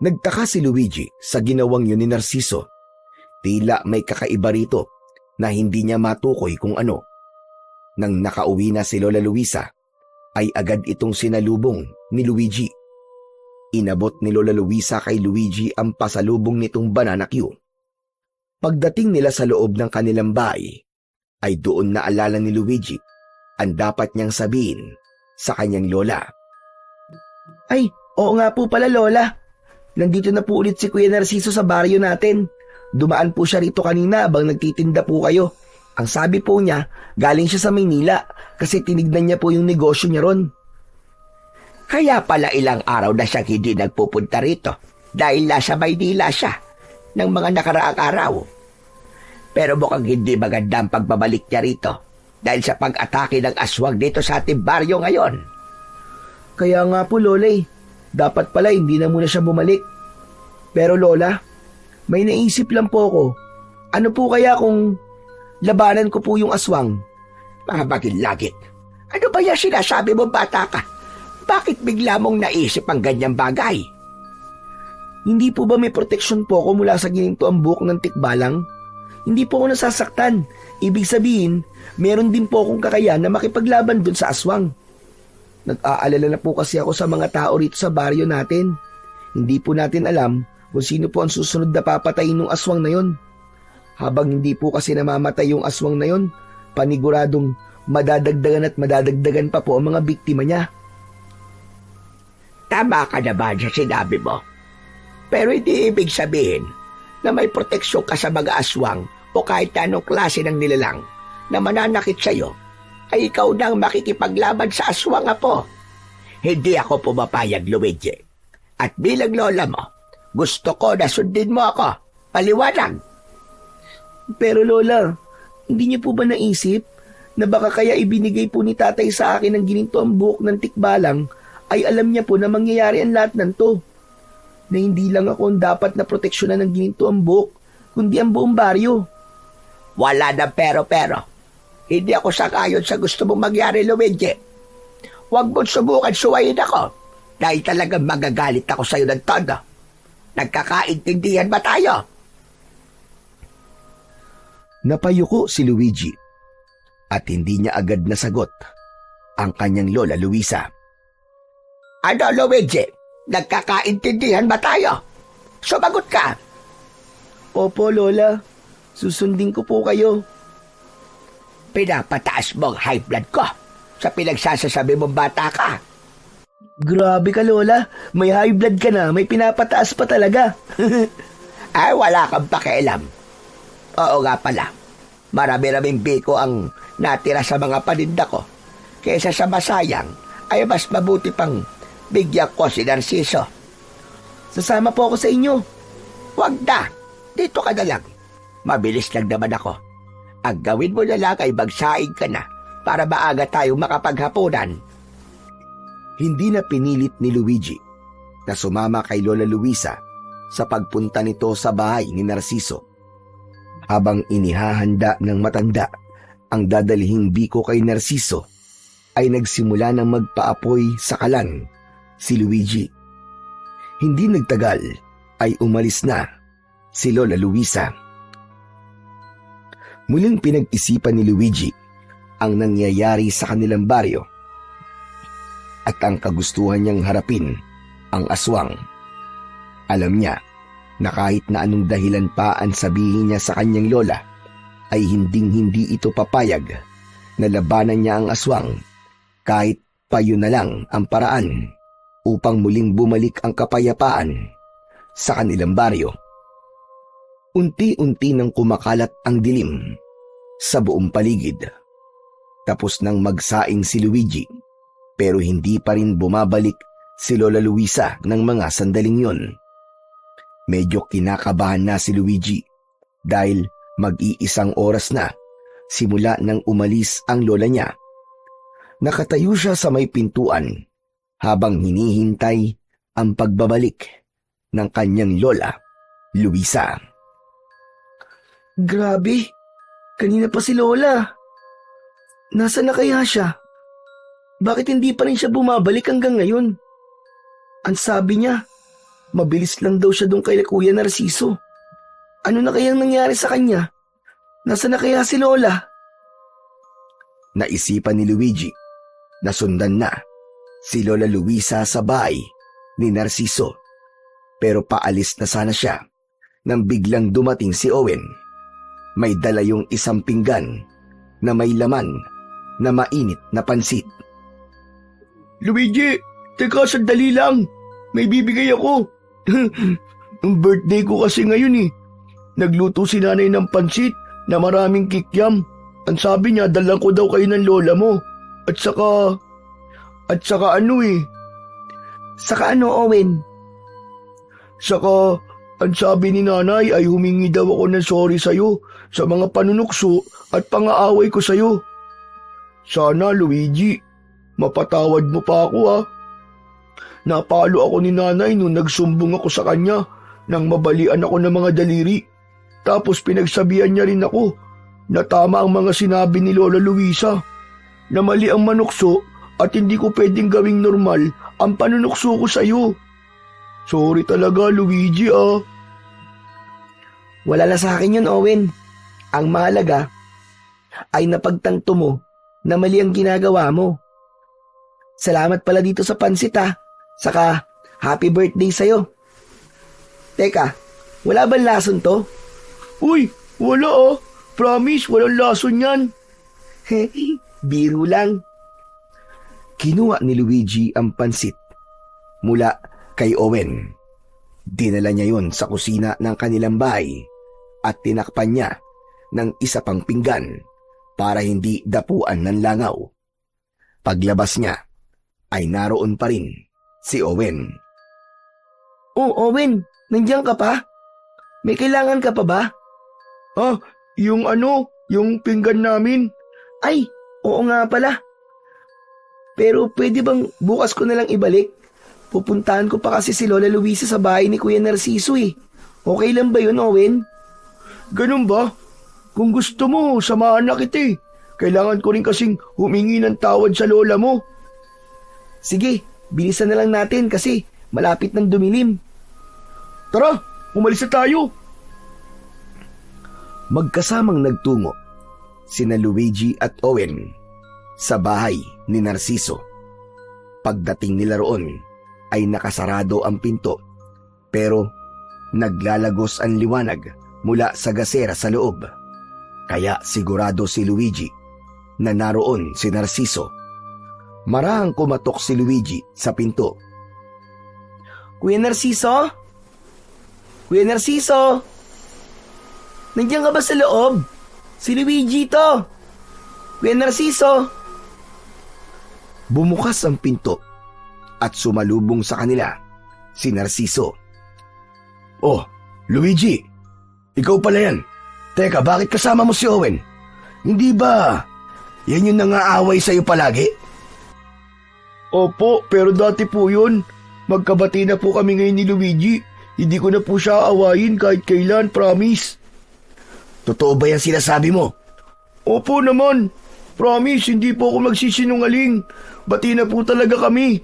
Nagtaka si Luigi sa ginawang yun ni Narciso. Tila may kakaiba rito na hindi niya matukoy kung ano. Nang nakauwi na si Lola Luisa, ay agad itong sinalubong ni Luigi. Inabot ni Lola Luisa kay Luigi ang pasalubong nitong banana Q. Pagdating nila sa loob ng kanilang bahay, ay doon naalala ni Luigi ang dapat niyang sabihin sa kanyang lola. Ay, oo nga po pala, Lola. Nandito na po ulit si Kuya Narciso sa baryo natin. Dumaan po siya rito kanina habang nagtitinda po kayo. Ang sabi po niya, galing siya sa Maynila kasi tinignan niya po yung negosyo niya ron. Kaya pala ilang araw na siyang hindi nagpupunta rito dahil nasa Maynila siya ng mga nakaraang araw. Pero mukhang hindi maganda ang pagbabalik niya rito dahil sa pag-atake ng aswang dito sa ating baryo ngayon. Kaya nga po, Lola dapat pala hindi na muna siya bumalik. Pero Lola, may naisip lang po ako. Ano po kaya kung labanan ko po yung aswang? Mga bagilagit, ano ba yung sinasabi mo, bata ka? Bakit bigla mong naisip ang ganyang bagay? Hindi po ba may proteksyon po ako mula sa gininto ang buhok ng tikbalang? Hindi po ako nasasaktan. Ibig sabihin, meron din po akong kakayahan na makipaglaban dun sa aswang. Nag-aalala na po kasi ako sa mga tao rito sa baryo natin. Hindi po natin alam kung sino po ang susunod na papatayin ng aswang na yon. Habang hindi po kasi namamatay yung aswang na yon, paniguradong madadagdagan at madadagdagan pa po ang mga biktima niya. Tama ka naman sa sinabi mo. Pero hindi ibig sabihin na may proteksyon ka sa mga aswang o kahit anong klase ng nilalang na mananakit sa'yo, ay ikaw nang makikipaglaban sa aswang, apo. Hindi ako pumapayag, Luigi. At bilang lola mo, gusto ko na sundin mo ako. Paliwanag. Pero Lola, hindi niyo po ba naisip na baka kaya ibinigay po ni tatay sa akin ng gininto ang buhok ng tikbalang ay alam niya po na mangyayari ang lahat ng to? Na hindi lang ako ang dapat na proteksyonan ng gininto ang buhok, kundi ang buong baryo. Wala na pero. Hindi ako sakayon sa gusto mong mangyari, Luigi. Huwag mo't subukan suwayin ako dahil talagang magagalit ako sa'yo ng todo. Nagkakaintindihan ba tayo? Napayuko si Luigi at hindi niya agad nasagot ang kanyang lola Luisa. Ano, Luigi? Nagkakaintindihan ba tayo? Sumagot ka. Opo, Lola. Susundin ko po kayo. Pinapataas mo ang high blood ko sa pinagsasasabi mong bata ka. Grabe ka, Lola. May high blood ka na, may pinapataas pa talaga. Ay, wala kang pakialam. Oo nga pala. Marami-raming biko ang natira sa mga paninda ko. Kaysa sa masayang, ay mas mabuti pang bigyan ko si Narciso. Sasama po ako sa inyo. Huwag na. Dito ka na lang. Mabilis lang naman ako. Ang gawin mo na lang ay magsaing ka na para maaga tayong makapaghapunan. Hindi na pinilit ni Luigi na sumama kay Lola Luisa sa pagpunta nito sa bahay ni Narciso. Habang inihahanda ng matanda ang dadalihing biko kay Narciso, ay nagsimula ng magpaapoy sa kalan si Luigi. Hindi nagtagal ay umalis na si Lola Luisa. Muling pinag-isipan ni Luigi ang nangyayari sa kanilang baryo at ang kagustuhan niyang harapin ang aswang. Alam niya na kahit na anong dahilan pa ang sabihin niya sa kanyang lola, ay hinding-hindi ito papayag na labanan niya ang aswang kahit payo na lang ang paraan upang muling bumalik ang kapayapaan sa kanilang baryo. Unti-unti nang kumakalat ang dilim sa buong paligid. Tapos nang magsaing si Luigi, pero hindi pa rin bumabalik si Lola Luisa ng mga sandaling yon. Medyo kinakabahan na si Luigi dahil mag-iisang oras na simula nang umalis ang lola niya. Nakatayo siya sa may pintuan habang hinihintay ang pagbabalik ng kanyang lola, Luisa. Grabe, kanina pa si Lola. Nasaan na kaya siya? Bakit hindi pa rin siya bumabalik hanggang ngayon? Ang sabi niya, mabilis lang daw siya doon kay Kuya Narciso. Ano na kayang nangyari sa kanya? Nasaan na kaya si Lola? Naisipan ni Luigi na sundan na si Lola Luisa sa bahay ni Narciso. Pero paalis na sana siya nang biglang dumating si Owen. May dala yung isang pinggan na may laman na mainit na pansit. Luigi, teka sandali lang. May bibigay ako. Ang birthday ko kasi ngayon eh. Nagluto si nanay ng pansit na maraming kikyam. Ang sabi niya, dalang ko daw kayo ng lola mo. At saka ano eh. Saka ano, Owen? Saka, ang sabi ni nanay ay humingi daw ako ng sorry sa'yo sa mga panunukso at pangaaway ko sa'yo. Sana, Luigi, mapatawad mo pa ako ha. Napalo ako ni nanay nung nagsumbong ako sa kanya nang mabalian ako ng mga daliri. Tapos pinagsabihan niya rin ako na tama ang mga sinabi ni Lola Luisa, na mali ang manukso at hindi ko pwedeng gawing normal ang panunukso ko sa'yo. Sorry talaga, Luigi ah. Wala na sa akin yun, Owen. Ang mahalaga ay napagtanto mo na mali ang ginagawa mo. Salamat pala dito sa pansit ha. Saka happy birthday sa'yo. Teka, wala bang lason to? Uy, wala ah. Promise, walang lason yan. Biro lang. Kinuha ni Luigi ang pansit mula kay Owen. Dinala niya yon sa kusina ng kanilang bahay at tinakpan niya ng isa pang pinggan para hindi dapuan ng langaw. Paglabas niya ay naroon pa rin si Owen. Oh, Owen, nandiyan ka pa? May kailangan ka pa ba? Yung pinggan namin. Ay, oo nga pala. Pero pwede bang bukas ko na lang ibalik? Pupuntahan ko pa kasi si Lola Luisa sa bahay ni Kuya Narciso eh. Okay lang ba yun, Owen? Ganun ba? Kung gusto mo, samahan na kita eh. Kailangan ko rin kasing humingi ng tawad sa lola mo. Sige, bilisan na lang natin kasi malapit ng dumilim. Tara, umalis na tayo. Magkasamang nagtungo sina Luigi at Owen sa bahay ni Narciso. Pagdating nila roon ay nakasarado ang pinto pero naglalagos ang liwanag mula sa gasera sa loob. Kaya sigurado si Luigi na naroon si Narciso. Marahang kumatok si Luigi sa pinto. Kuya Narciso? Kuya Narciso? Nandiyan ka ba sa loob? Si Luigi to. Kuya Narciso? Bumukas ang pinto at sumalubong sa kanila si Narciso. Oh, Luigi, ikaw pala yan. Teka, bakit kasama mo si Owen? Hindi ba yan yung nangaaway sa'yo palagi? Opo, pero dati po yun. Magkabati na po kami ngayon ni Luigi. Hindi ko na po siya aawayin kahit kailan, promise. Totoo ba yan sinasabi mo? Opo naman. Promise, hindi po ako magsisinungaling. Bati na po talaga kami.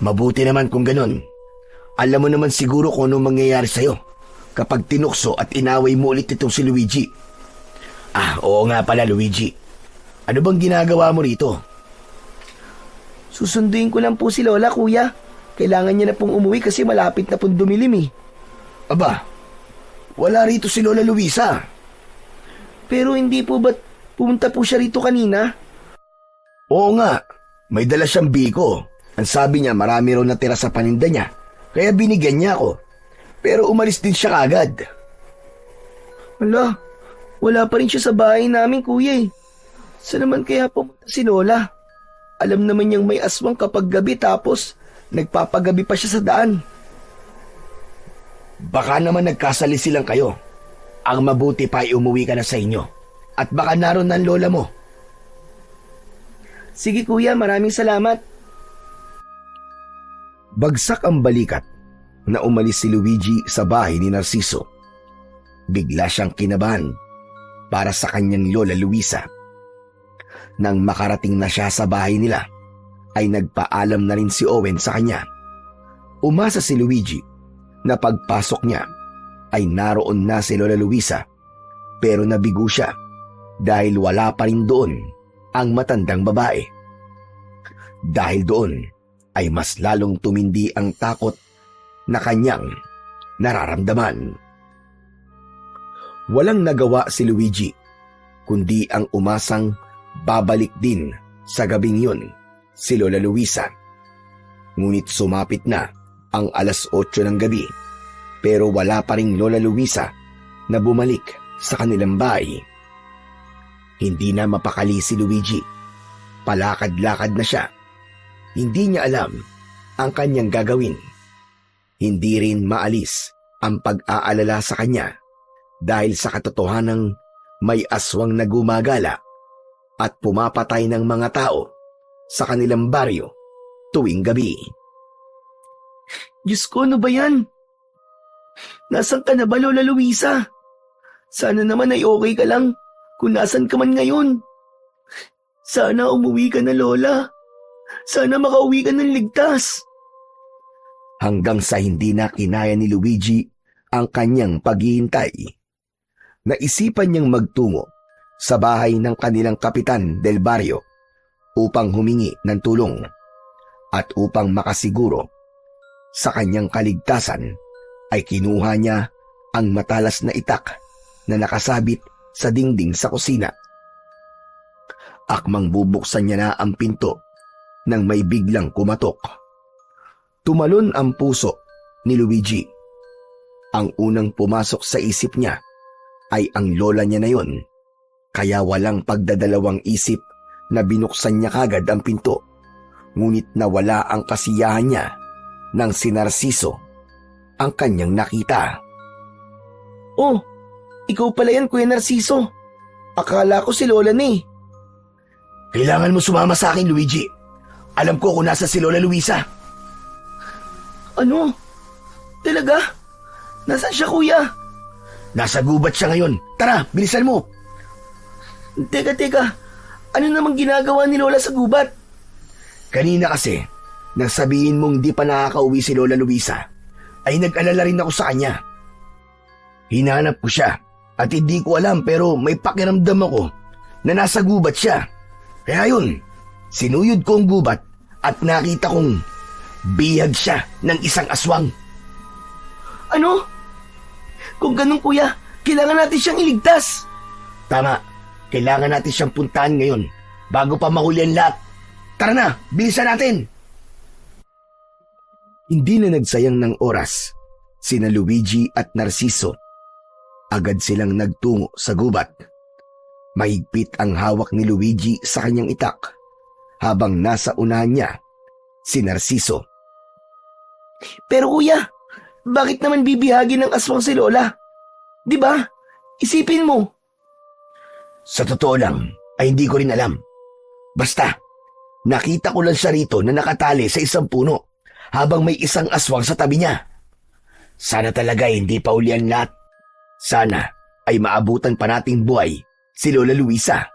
Mabuti naman kung ganun. Alam mo naman siguro kung anong mangyayari sa'yo kapag tinukso at inaway mo ulit itong si Luigi. Oo nga pala, Luigi. Ano bang ginagawa mo rito? Susunduin ko lang po si Lola, kuya. Kailangan niya na pong umuwi kasi malapit na pong dumilim eh. Aba, wala rito si Lola Luisa. Pero hindi po ba't pumunta po siya rito kanina? Oo nga, may dala siyang biko. Ang sabi niya marami raw natira sa paninda niya, kaya binigyan niya ako. Pero umalis din siya kagad. Wala pa rin siya sa bahay namin, kuya eh. Saan naman kaya pumunta si Lola? Alam naman niyang may aswang kapag gabi tapos nagpapagabi pa siya sa daan. Baka naman nagkasalisi lang kayo. Ang mabuti pa ay umuwi ka na sa inyo. At baka naroon ng lola mo. Sige kuya, maraming salamat. Bagsak ang balikat na umalis si Luigi sa bahay ni Narciso. Bigla siyang kinabahan para sa kanyang lola Luisa. Nang makarating na siya sa bahay nila, ay nagpaalam na rin si Owen sa kanya. Umasa si Luigi na pagpasok niya ay naroon na si Lola Luisa, pero nabigo siya dahil wala pa rin doon ang matandang babae. Dahil doon ay mas lalong tumindi ang takot na kanyang nararamdaman. Walang nagawa si Luigi kundi ang umasang babalik din sa gabing yun si Lola Luisa. Ngunit sumapit na ang 8:00 ng gabi, pero wala pa ring Lola Luisa na bumalik sa kanilang bahay. Hindi na mapakali si Luigi. Palakad-lakad na siya. Hindi niya alam ang kanyang gagawin. Hindi rin maalis ang pag-aalala sa kanya dahil sa katotohanang may aswang na gumagala at pumapatay ng mga tao sa kanilang baryo tuwing gabi. Diyos ko, ano ba yan? Nasaan ka na ba, Lola Luisa? Sana naman ay okay ka lang kung nasan ka man ngayon. Sana umuwi ka na, Lola. Sana makauwi ka ng ligtas. Hanggang sa hindi na kinaya ni Luigi ang kanyang paghihintay, naisipan niyang magtungo sa bahay ng kanilang kapitan del barrio upang humingi ng tulong at upang makasiguro sa kanyang kaligtasan ay kinuha niya ang matalas na itak na nakasabit sa dingding sa kusina. Akmang bubuksan niya na ang pinto nang may biglang kumatok. Tumalon ang puso ni Luigi. Ang unang pumasok sa isip niya ay ang lola niya na yon, kaya walang pagdadalawang isip na binuksan niya kagad ang pinto. Ngunit nawala ang kasiyahan niya nang si Narciso ang kanyang nakita. Oh, ikaw pala yan, Kuya Narciso. Akala ko si Lola na eh. Kailangan mo sumama sa akin, Luigi. Alam ko kung nasa si Lola Luisa. Ano? Talaga? Nasaan siya, Kuya? Nasa gubat siya ngayon. Tara, bilisan mo. Teka. Ano namang ginagawa ni Lola sa gubat? Kanina kasi, nang sabihin mong di pa nakakauwi si Lola Luisa, ay nag-alala rin ako sa kanya. Hinanap ko siya at hindi ko alam pero may pakiramdam ako na nasa gubat siya. Kaya yun, sinuyod ko ang gubat at nakita kong bihag siya ng isang aswang. Ano? Kung ganun, Kuya, kailangan natin siyang iligtas. Tama, kailangan natin siyang puntahan ngayon bago pa mahuli ang lahat. Tara na, bilisan natin! Hindi na nagsayang ng oras, sina Luigi at Narciso. Agad silang nagtungo sa gubat. Mahigpit ang hawak ni Luigi sa kanyang itak, habang nasa unahan niya si Narciso. Pero Kuya, bakit naman bibihagin ng aswang si Lola? Di ba? Isipin mo. Sa totoo lang, ay hindi ko rin alam. Basta, nakita ko lang siya rito na nakatali sa isang puno habang may isang aswang sa tabi niya. Sana talaga hindi pa uli ang lahat. Sana ay maabutan pa nating buhay si Lola Luisa.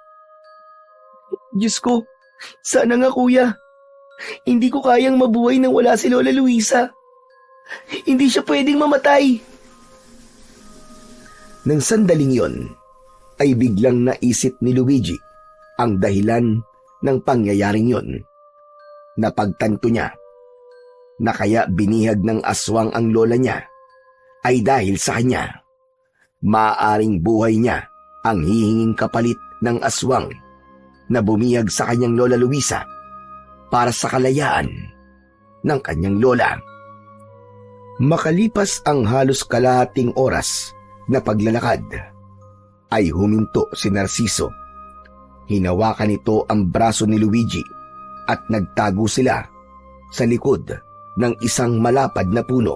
Diyos ko, sana nga, Kuya. Hindi ko kayang mabuhay nang wala si Lola Luisa. Hindi siya pwedeng mamatay. Nang sandaling yon, ay biglang naisip ni Luigi ang dahilan ng pangyayaring yon. Napagtanto niya na kaya binihag ng aswang ang lola niya ay dahil sa kanya. Maaaring buhay niya ang hihinging kapalit ng aswang na bumiyag sa kanyang Lola Luisa para sa kalayaan ng kanyang lola. Makalipas ang halos kalahating oras na paglalakad, ay huminto si Narciso. Hinawakan nito ang braso ni Luigi at nagtago sila sa likod ng isang malapad na puno.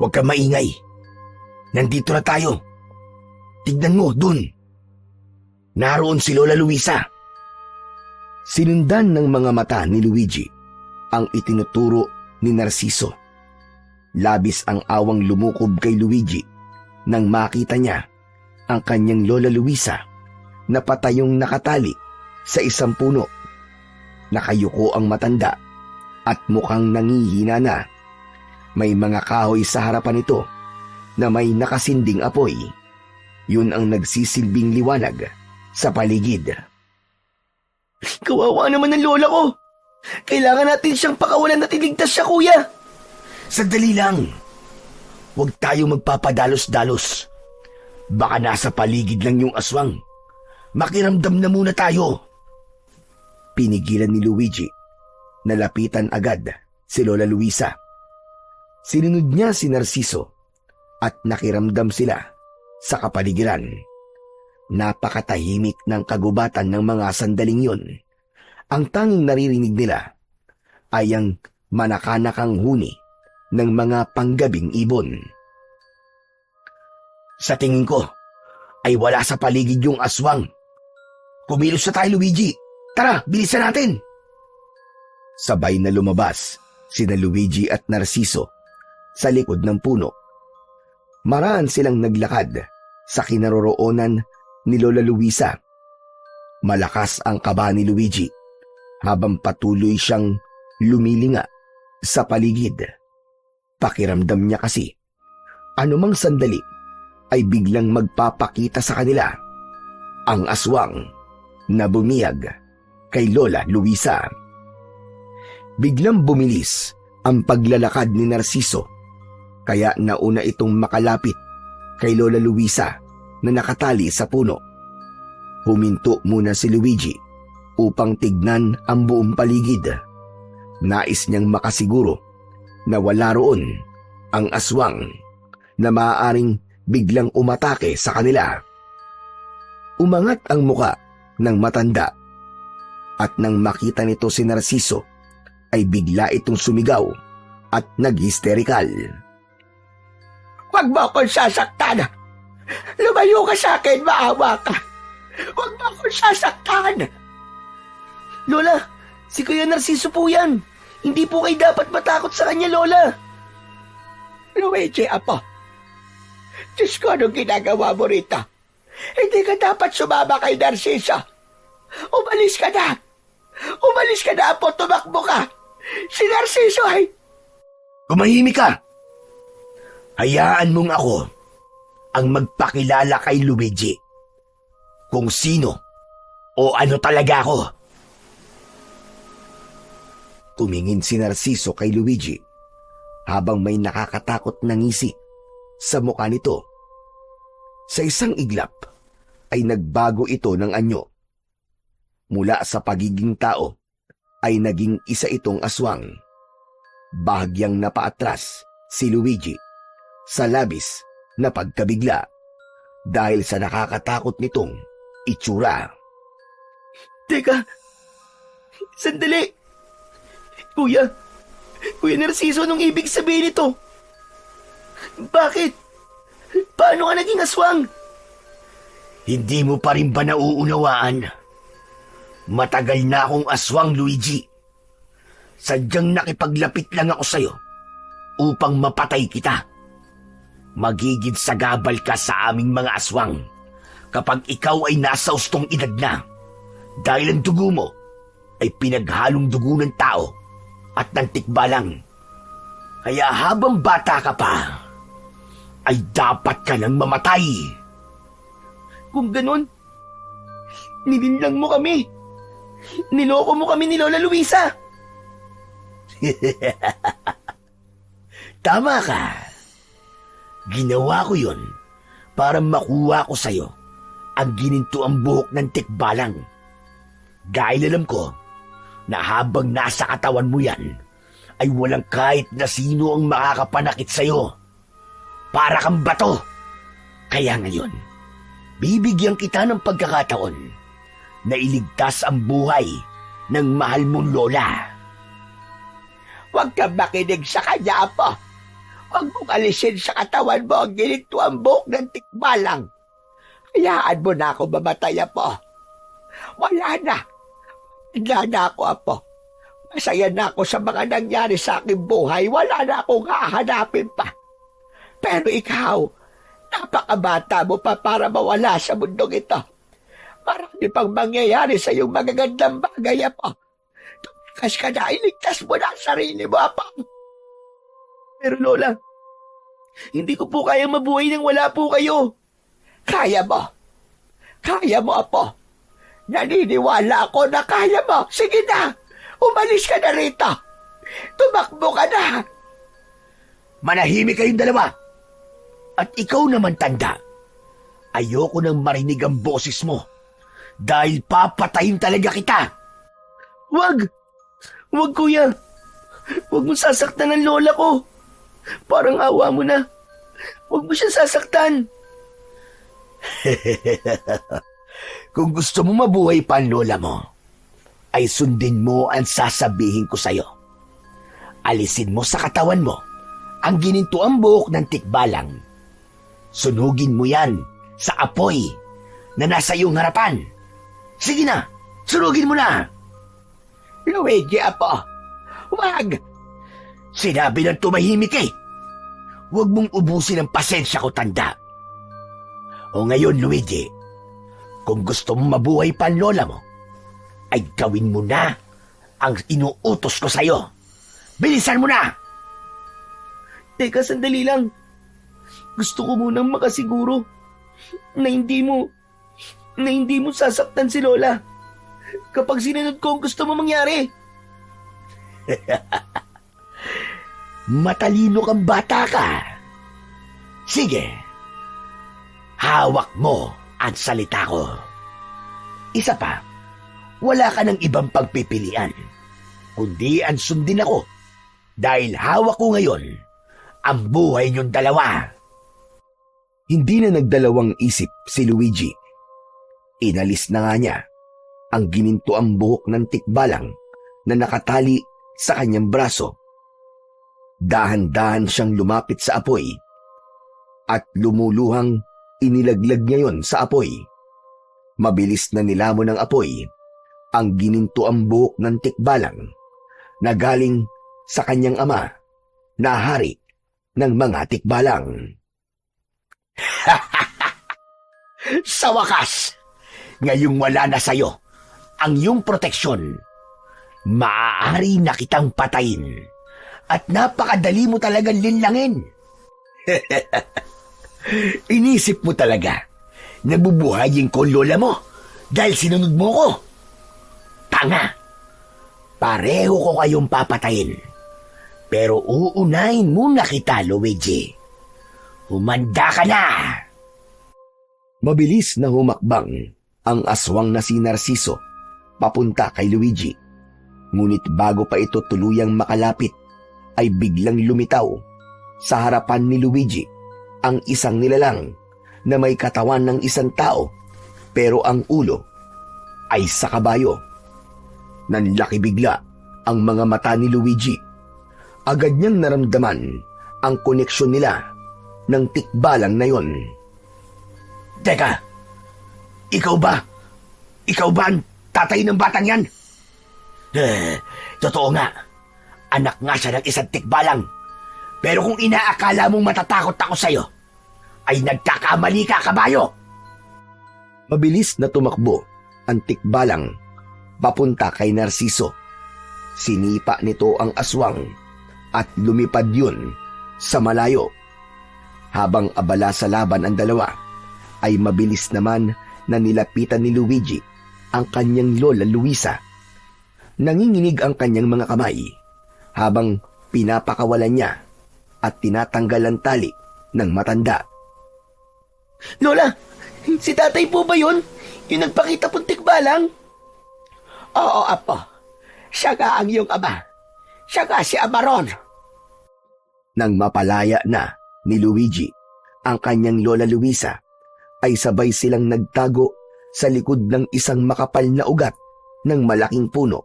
"Huwag kang maingay. Nandito na tayo. Tignan mo, dun. Naroon si Lola Luisa." Sinundan ng mga mata ni Luigi ang itinuturo ni Narciso. Labis ang awang lumukob kay Luigi nang makita niya ang kanyang Lola Luisa na patayong nakatali sa isang puno. Nakayuko ang matanda at mukhang nangihina na. May mga kahoy sa harapan nito na may nakasinding apoy. Yun ang nagsisilbing liwanag sa paligid. Kawawa naman ng lola ko. Kailangan natin siyang pakawalan at iligtas siya, kuya. Sandali lang. Huwag tayo magpapadalos-dalos. Baka nasa paligid lang yung aswang. Makiramdam na muna tayo. Pinigilan ni Luigi. Nalapitan agad si Lola Luisa. Sinunod niya si Narciso at nakiramdam sila sa kapaligiran. Napakatahimik ng kagubatan ng mga sandaling yun. Ang tanging naririnig nila ay ang manakanakang huni ng mga panggabing ibon. Sa tingin ko, ay wala sa paligid yung aswang. Kumilos na tayo, Luigi. Tara, bilisan natin. Sabay na lumabas sina Luigi at Narciso sa likod ng puno. Maraan silang naglakad sa kinaroroonan ni Lola Luisa. Malakas ang kaba ni Luigi habang patuloy siyang lumilinga sa paligid. Pakiramdam niya kasi, anumang sandali ay biglang magpapakita sa kanila ang aswang na bumiyag kay Lola Luisa. Biglang bumilis ang paglalakad ni Narciso, kaya nauna itong makalapit kay Lola Luisa na nakatali sa puno. Huminto muna si Luigi upang tignan ang buong paligid. Nais niyang makasiguro na wala roon ang aswang na maaaring biglang umatake sa kanila. Umangat ang muka ng matanda at nang makita nito si Narciso ay bigla itong sumigaw at naghisterikal. "Huwag mo akong sasaktan! Lumayo ka sa akin, maawa ka! Huwag mo akong sasaktan!" Lola, si Kuya Narciso po yan. Hindi po kayo dapat matakot sa kanya, Lola. Luigi, apo. Diyos ko, anong ginagawa mo rito? Hindi ka dapat sumama kay Narciso. Umalis ka na! Umalis ka na, apo! Tumakbo ka! Si Narciso ay... Tumahimik ka! Hayaan mong ako ang magpakilala kay Luigi kung sino o ano talaga ako. Tumingin si Narciso kay Luigi habang may nakakatakot na ngisi sa mukha nito. Sa isang iglap ay nagbago ito ng anyo. Mula sa pagiging tao ay naging isa itong aswang. Bahagyang napaatras si Luigi sa labis na pagkabigla dahil sa nakakatakot nitong itsura. Teka, sandali. Kuya Narciso, anong ibig sabihin nito? Bakit? Paano ka naging aswang? Hindi mo pa rin ba nauunawaan? Matagal na akong aswang, Luigi. Sadyang nakipaglapit lang ako sa'yo upang mapatay kita. Magiging sagabal ka sa aming mga aswang kapag ikaw ay nasa ustong edad na, dahil ang dugo mo ay pinaghalong dugo ng tao at ng tikbalang. Kaya habang bata ka pa, ay dapat ka nang mamatay. Kung ganun, nilinlang mo kami. Niloko mo kami ni Lola Luisa. Tama ka. Ginawa ko yun para makuha ko sa'yo ang gininto ang buhok ng tikbalang. Dahil alam ko na habang nasa katawan mo yan, ay walang kahit na sino ang makakapanakit sa'yo. Para kang bato. Kaya ngayon, bibigyan kita ng pagkakataon na iligtas ang buhay ng mahal mong lola. Huwag kang makinig sa kanya, Apo. Huwag mong alisin sa katawan mo ang gininto ang buhok ng tikbalang. Hayaan mo na ako mamatay, Apo. Wala na. Wala na ako, Apo. Masaya na ako sa mga nangyari sa aking buhay. Wala na akong hahanapin pa. Pero ikaw, napakabata mo pa para mawala sa mundong ito. Marami pang mangyayari sa iyong magagandang bagay, Apo. Tumakas ka na, iligtas mo na ang sarili mo, Apo. Pero Lola, hindi ko po kayang mabuhay nang wala po kayo. Kaya mo. Kaya mo, Apo. Naniniwala ako na kaya mo. Sige na, umalis ka na rito. Tumakbo ka na. Manahimik kayong dalawa. At ikaw naman, tanda. Ayoko nang marinig ang boses mo. Dahil papatayin talaga kita. Wag! Wag, kuya. Wag mo sasaktan ang lola ko. Parang awa mo na. Wag mo siya sasaktan. Kung gusto mo mabuhay pa ang lola mo, ay sundin mo ang sasabihin ko sa'yo. Alisin mo sa katawan mo ang ginintuang buhok ng tikbalang. Sunugin mo yan sa apoy na nasa iyong harapan. Sige na, sunugin mo na. Luigi, Apo, wag. Sinabi ng tumahimik eh. Huwag mong ubusin ang pasensya ko, tanda. O ngayon, Luigi, kung gusto mong mabuhay pa ang lola mo, ay gawin mo na ang inuutos ko sa'yo. Bilisan mo na! Teka, sandali lang. Gusto ko munang makasiguro na hindi mo sasaktan si Lola kapag sinunod ko ang gusto mo mangyari. Matalino kang bata ka. Sige, hawak mo ang salita ko. Isa pa, wala ka ng ibang pagpipilian, kundi ang sundin ako dahil hawak ko ngayon ang buhay niyong dalawa. Hindi na nagdalawang isip si Luigi. Inalis na nga niya ang ginintuang buhok ng tikbalang na nakatali sa kanyang braso. Dahan-dahan siyang lumapit sa apoy at lumuluhang inilaglag niya yon sa apoy. Mabilis na nilamon ng apoy ang ginintuang buhok ng tikbalang na galing sa kanyang ama na hari ng mga tikbalang. Sa wakas, ngayong wala na sa'yo ang iyong proteksyon, maaari na kitang patayin at napakadali mo talagang linlangin. Inisip mo talaga na bubuhayin ko lola mo dahil sinunod mo ko. Tanga! Pareho ko kayong papatayin. Pero uunahin muna kita, Luigi. Humanda ka na! Mabilis na humakbang ang aswang na si Narciso papunta kay Luigi. Ngunit bago pa ito tuluyang makalapit, ay biglang lumitaw sa harapan ni Luigi ang isang nilalang na may katawan ng isang tao pero ang ulo ay sa kabayo. Nanlaki bigla ang mga mata ni Luigi. Agad niyang naramdaman ang koneksyon nila ng tikbalang na yon. Teka, ikaw ba? Ikaw ba ang tatay ng batang yan? Totoo nga. Anak nga siya ng isang tikbalang. Pero kung inaakala mong matatakot ako sa'yo, ay nagkakamali ka, kabayo. Mabilis na tumakbo ang tikbalang papunta kay Narciso. Sinipa nito ang aswang at lumipad yun sa malayo. Habang abala sa laban ang dalawa, ay mabilis naman na nilapitan ni Luigi ang kanyang lola Luisa. Nanginginig ang kanyang mga kamay habang pinapakawalan niya at tinatanggal ang tali ng matanda. Lola! Si tatay po ba yun? Yung nagpakita pong tikbalang? Oo, apo. Siya nga ang iyong ama. Siya nga si Amaron. Nang mapalaya na ni Luigi ang kanyang lola Luisa, ay sabay silang nagtago sa likod ng isang makapal na ugat ng malaking puno.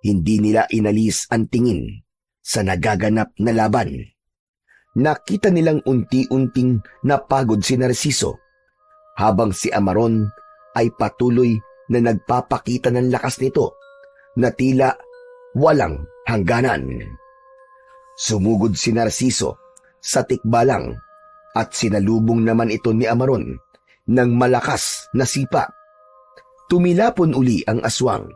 Hindi nila inalis ang tingin sa nagaganap na laban. Nakita nilang unti-unting napagod si Narciso, habang si Amaron ay patuloy na nagpapakita ng lakas nito na tila walang hangganan. Sumugod si Narciso sa tikbalang at sinalubong naman ito ni Amaron ng malakas na sipa. Tumilapon uli ang aswang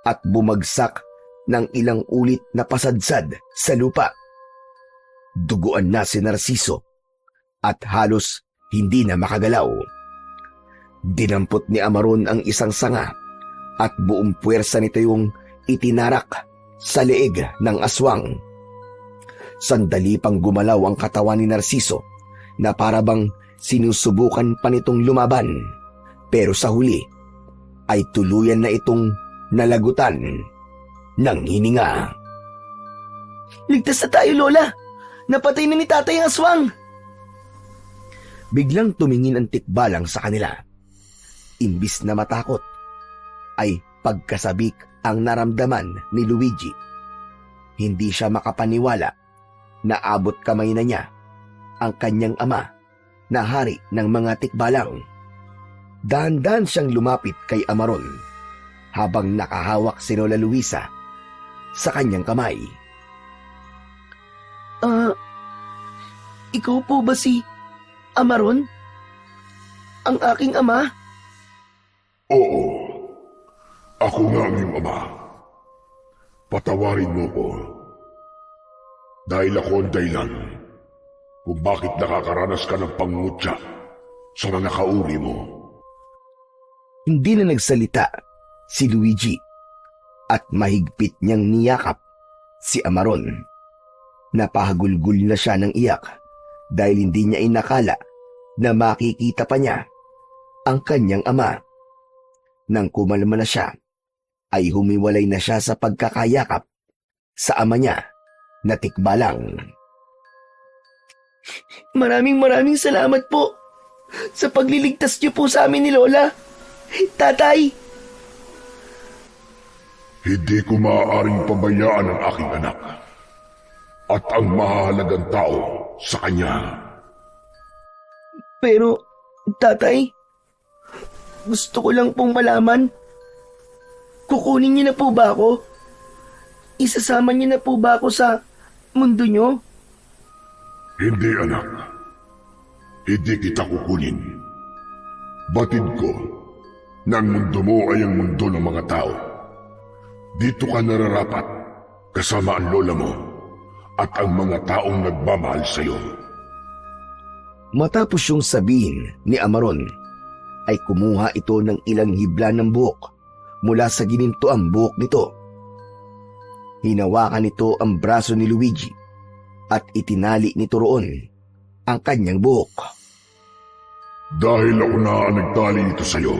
at bumagsak ng ilang ulit na pasadsad sa lupa. Duguan na si Narciso at halos hindi na makagalaw. Dinampot ni Amaron ang isang sanga at buong puwersa nito yung itinarak sa leeg ng aswang. Sandali pang gumalaw ang katawan ni Narciso na parabang sinusubukan pa nitong lumaban, pero sa huli ay tuluyan na itong nalagutan ng hininga. Ligtas na tayo, Lola. Napatay na ni tatay ang aswang. Biglang tumingin ang tikbalang sa kanila. Imbis na matakot, ay pagkasabik ang naramdaman ni Luigi. Hindi siya makapaniwala na abot kamay na niya ang kanyang ama na hari ng mga tikbalang. Dahan-dahan siyang lumapit kay Amaron habang nakahawak si Lola Luisa sa kanyang kamay. Ikaw po ba si Amaron? Ang aking ama? Oo, ako nga ang iyong ama. Patawarin mo ko. Dahil ako ang dahilan kung bakit nakakaranas ka ng pangungutya sa mga kauri mo. Hindi na nagsalita si Luigi at mahigpit niyang niyakap si Amaron. Napahagulgul na siya ng iyak dahil hindi niya inakala na makikita pa niya ang kanyang ama. Nang kumalma na siya, ay humiwalay na siya sa pagkakayakap sa ama niya na tikbalang. Maraming salamat po sa pagliligtas niyo po sa amin ni Lola. Tatay! Hindi ko maaaring pabayaan ang aking anak at ang mahalagang tao sa kanya. Pero, tatay, gusto ko lang pong malaman, kukunin niyo na po ba ako? Isasama niyo na po ba ako sa mundo niyo? Hindi, anak. Hindi kita kukunin. Batid ko na ang mundo mo ay ang mundo ng mga tao. Dito ka nararapat kasama ang lola mo at ang mga taong nagmamahal sa iyo. Matapos yung sabihin ni Amaron, ay kumuha ito ng ilang hibla ng buhok mula sa ginintoang buhok nito. Hinawakan nito ang braso ni Luigi at itinali nito roon ang kanyang buhok. Dahil ako na ang nagtali ito sa iyo,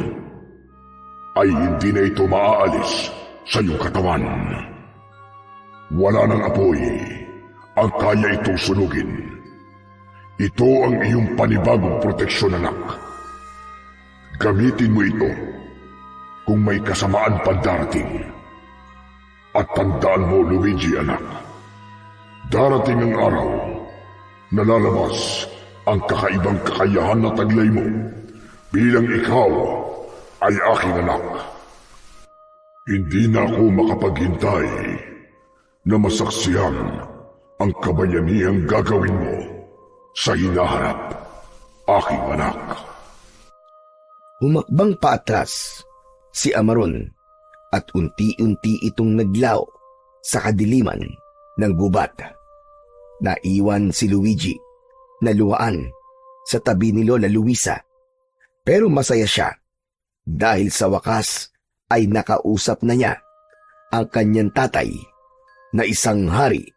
ay hindi na ito maaalis sa iyong katawan. Wala nang apoy ang kaya itong sunugin. Ito ang iyong panibagong proteksyon, anak. Gamitin mo ito kung may kasamaan pa darating. At tandaan mo, Luigi, anak, darating ang araw na lalabas ang kakaibang kakayahan na taglay mo bilang ikaw ay aking anak. Hindi na ako makapaghintay na masaksihan ang kabayanihang gagawin mo sa hinaharap, aking anak. Humakbang paatras si Amaron at unti-unti itong naglaw sa kadiliman ng gubat. Naiwan si Luigi na luwaan sa tabi ni Lola Luisa, pero masaya siya dahil sa wakas ay nakausap na niya ang kanyang tatay na isang hari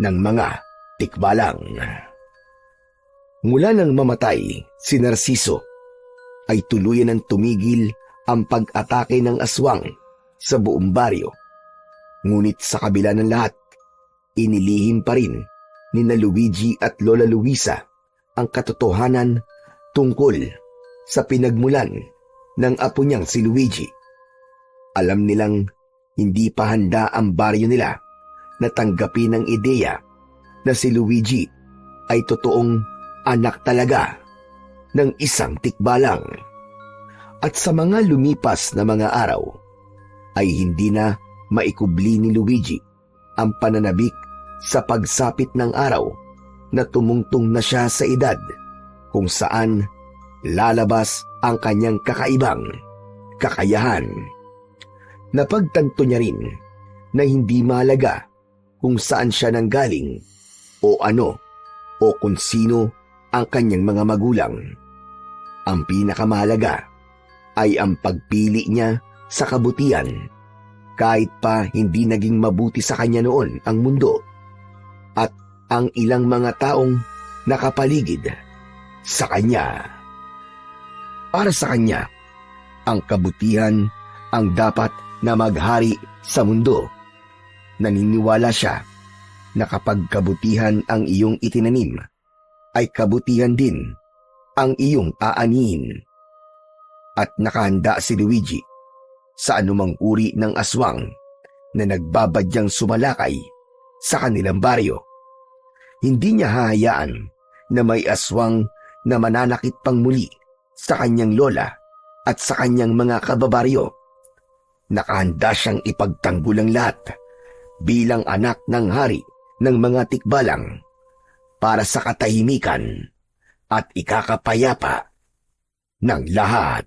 ng mga tikbalang. Mula nang mamatay si Narciso ay tuluyan ng tumigil ang pag-atake ng aswang sa buong baryo. Ngunit sa kabila ng lahat, inilihim pa rin ni na Luigi at Lola Luisa ang katotohanan tungkol sa pinagmulan ng apo niyang si Luigi. Alam nilang hindi pa handa ang baryo nila na tanggapin ang ideya na si Luigi ay totoong anak talaga ng isang tikbalang. At sa mga lumipas na mga araw, ay hindi na maikubli ni Luigi ang pananabik sa pagsapit ng araw na tumungtong na siya sa edad kung saan lalabas ang kanyang kakaibang kakayahan. Napagtanto niya rin na hindi mahalaga kung saan siya nanggaling o ano o kung sino ang kanyang mga magulang. Ang pinakamahalaga ay ang pagpili niya sa kabutihan kahit pa hindi naging mabuti sa kanya noon ang mundo at ang ilang mga taong nakapaligid sa kanya. Para sa kanya, ang kabutihan ang dapat na maghari sa mundo. Naniniwala siya na kapag kabutihan ang iyong itinanim, ay kabutihan din ang iyong aanihin. At nakahanda si Luigi sa anumang uri ng aswang na nagbabadyang sumalakay sa kanilang baryo. Hindi niya hahayaan na may aswang na mananakit pang muli sa kanyang lola at sa kanyang mga kababaryo. Nakahanda siyang ipagtanggol ang lahat bilang anak ng hari ng mga tikbalang para sa katahimikan at ikakapayapa ng lahat.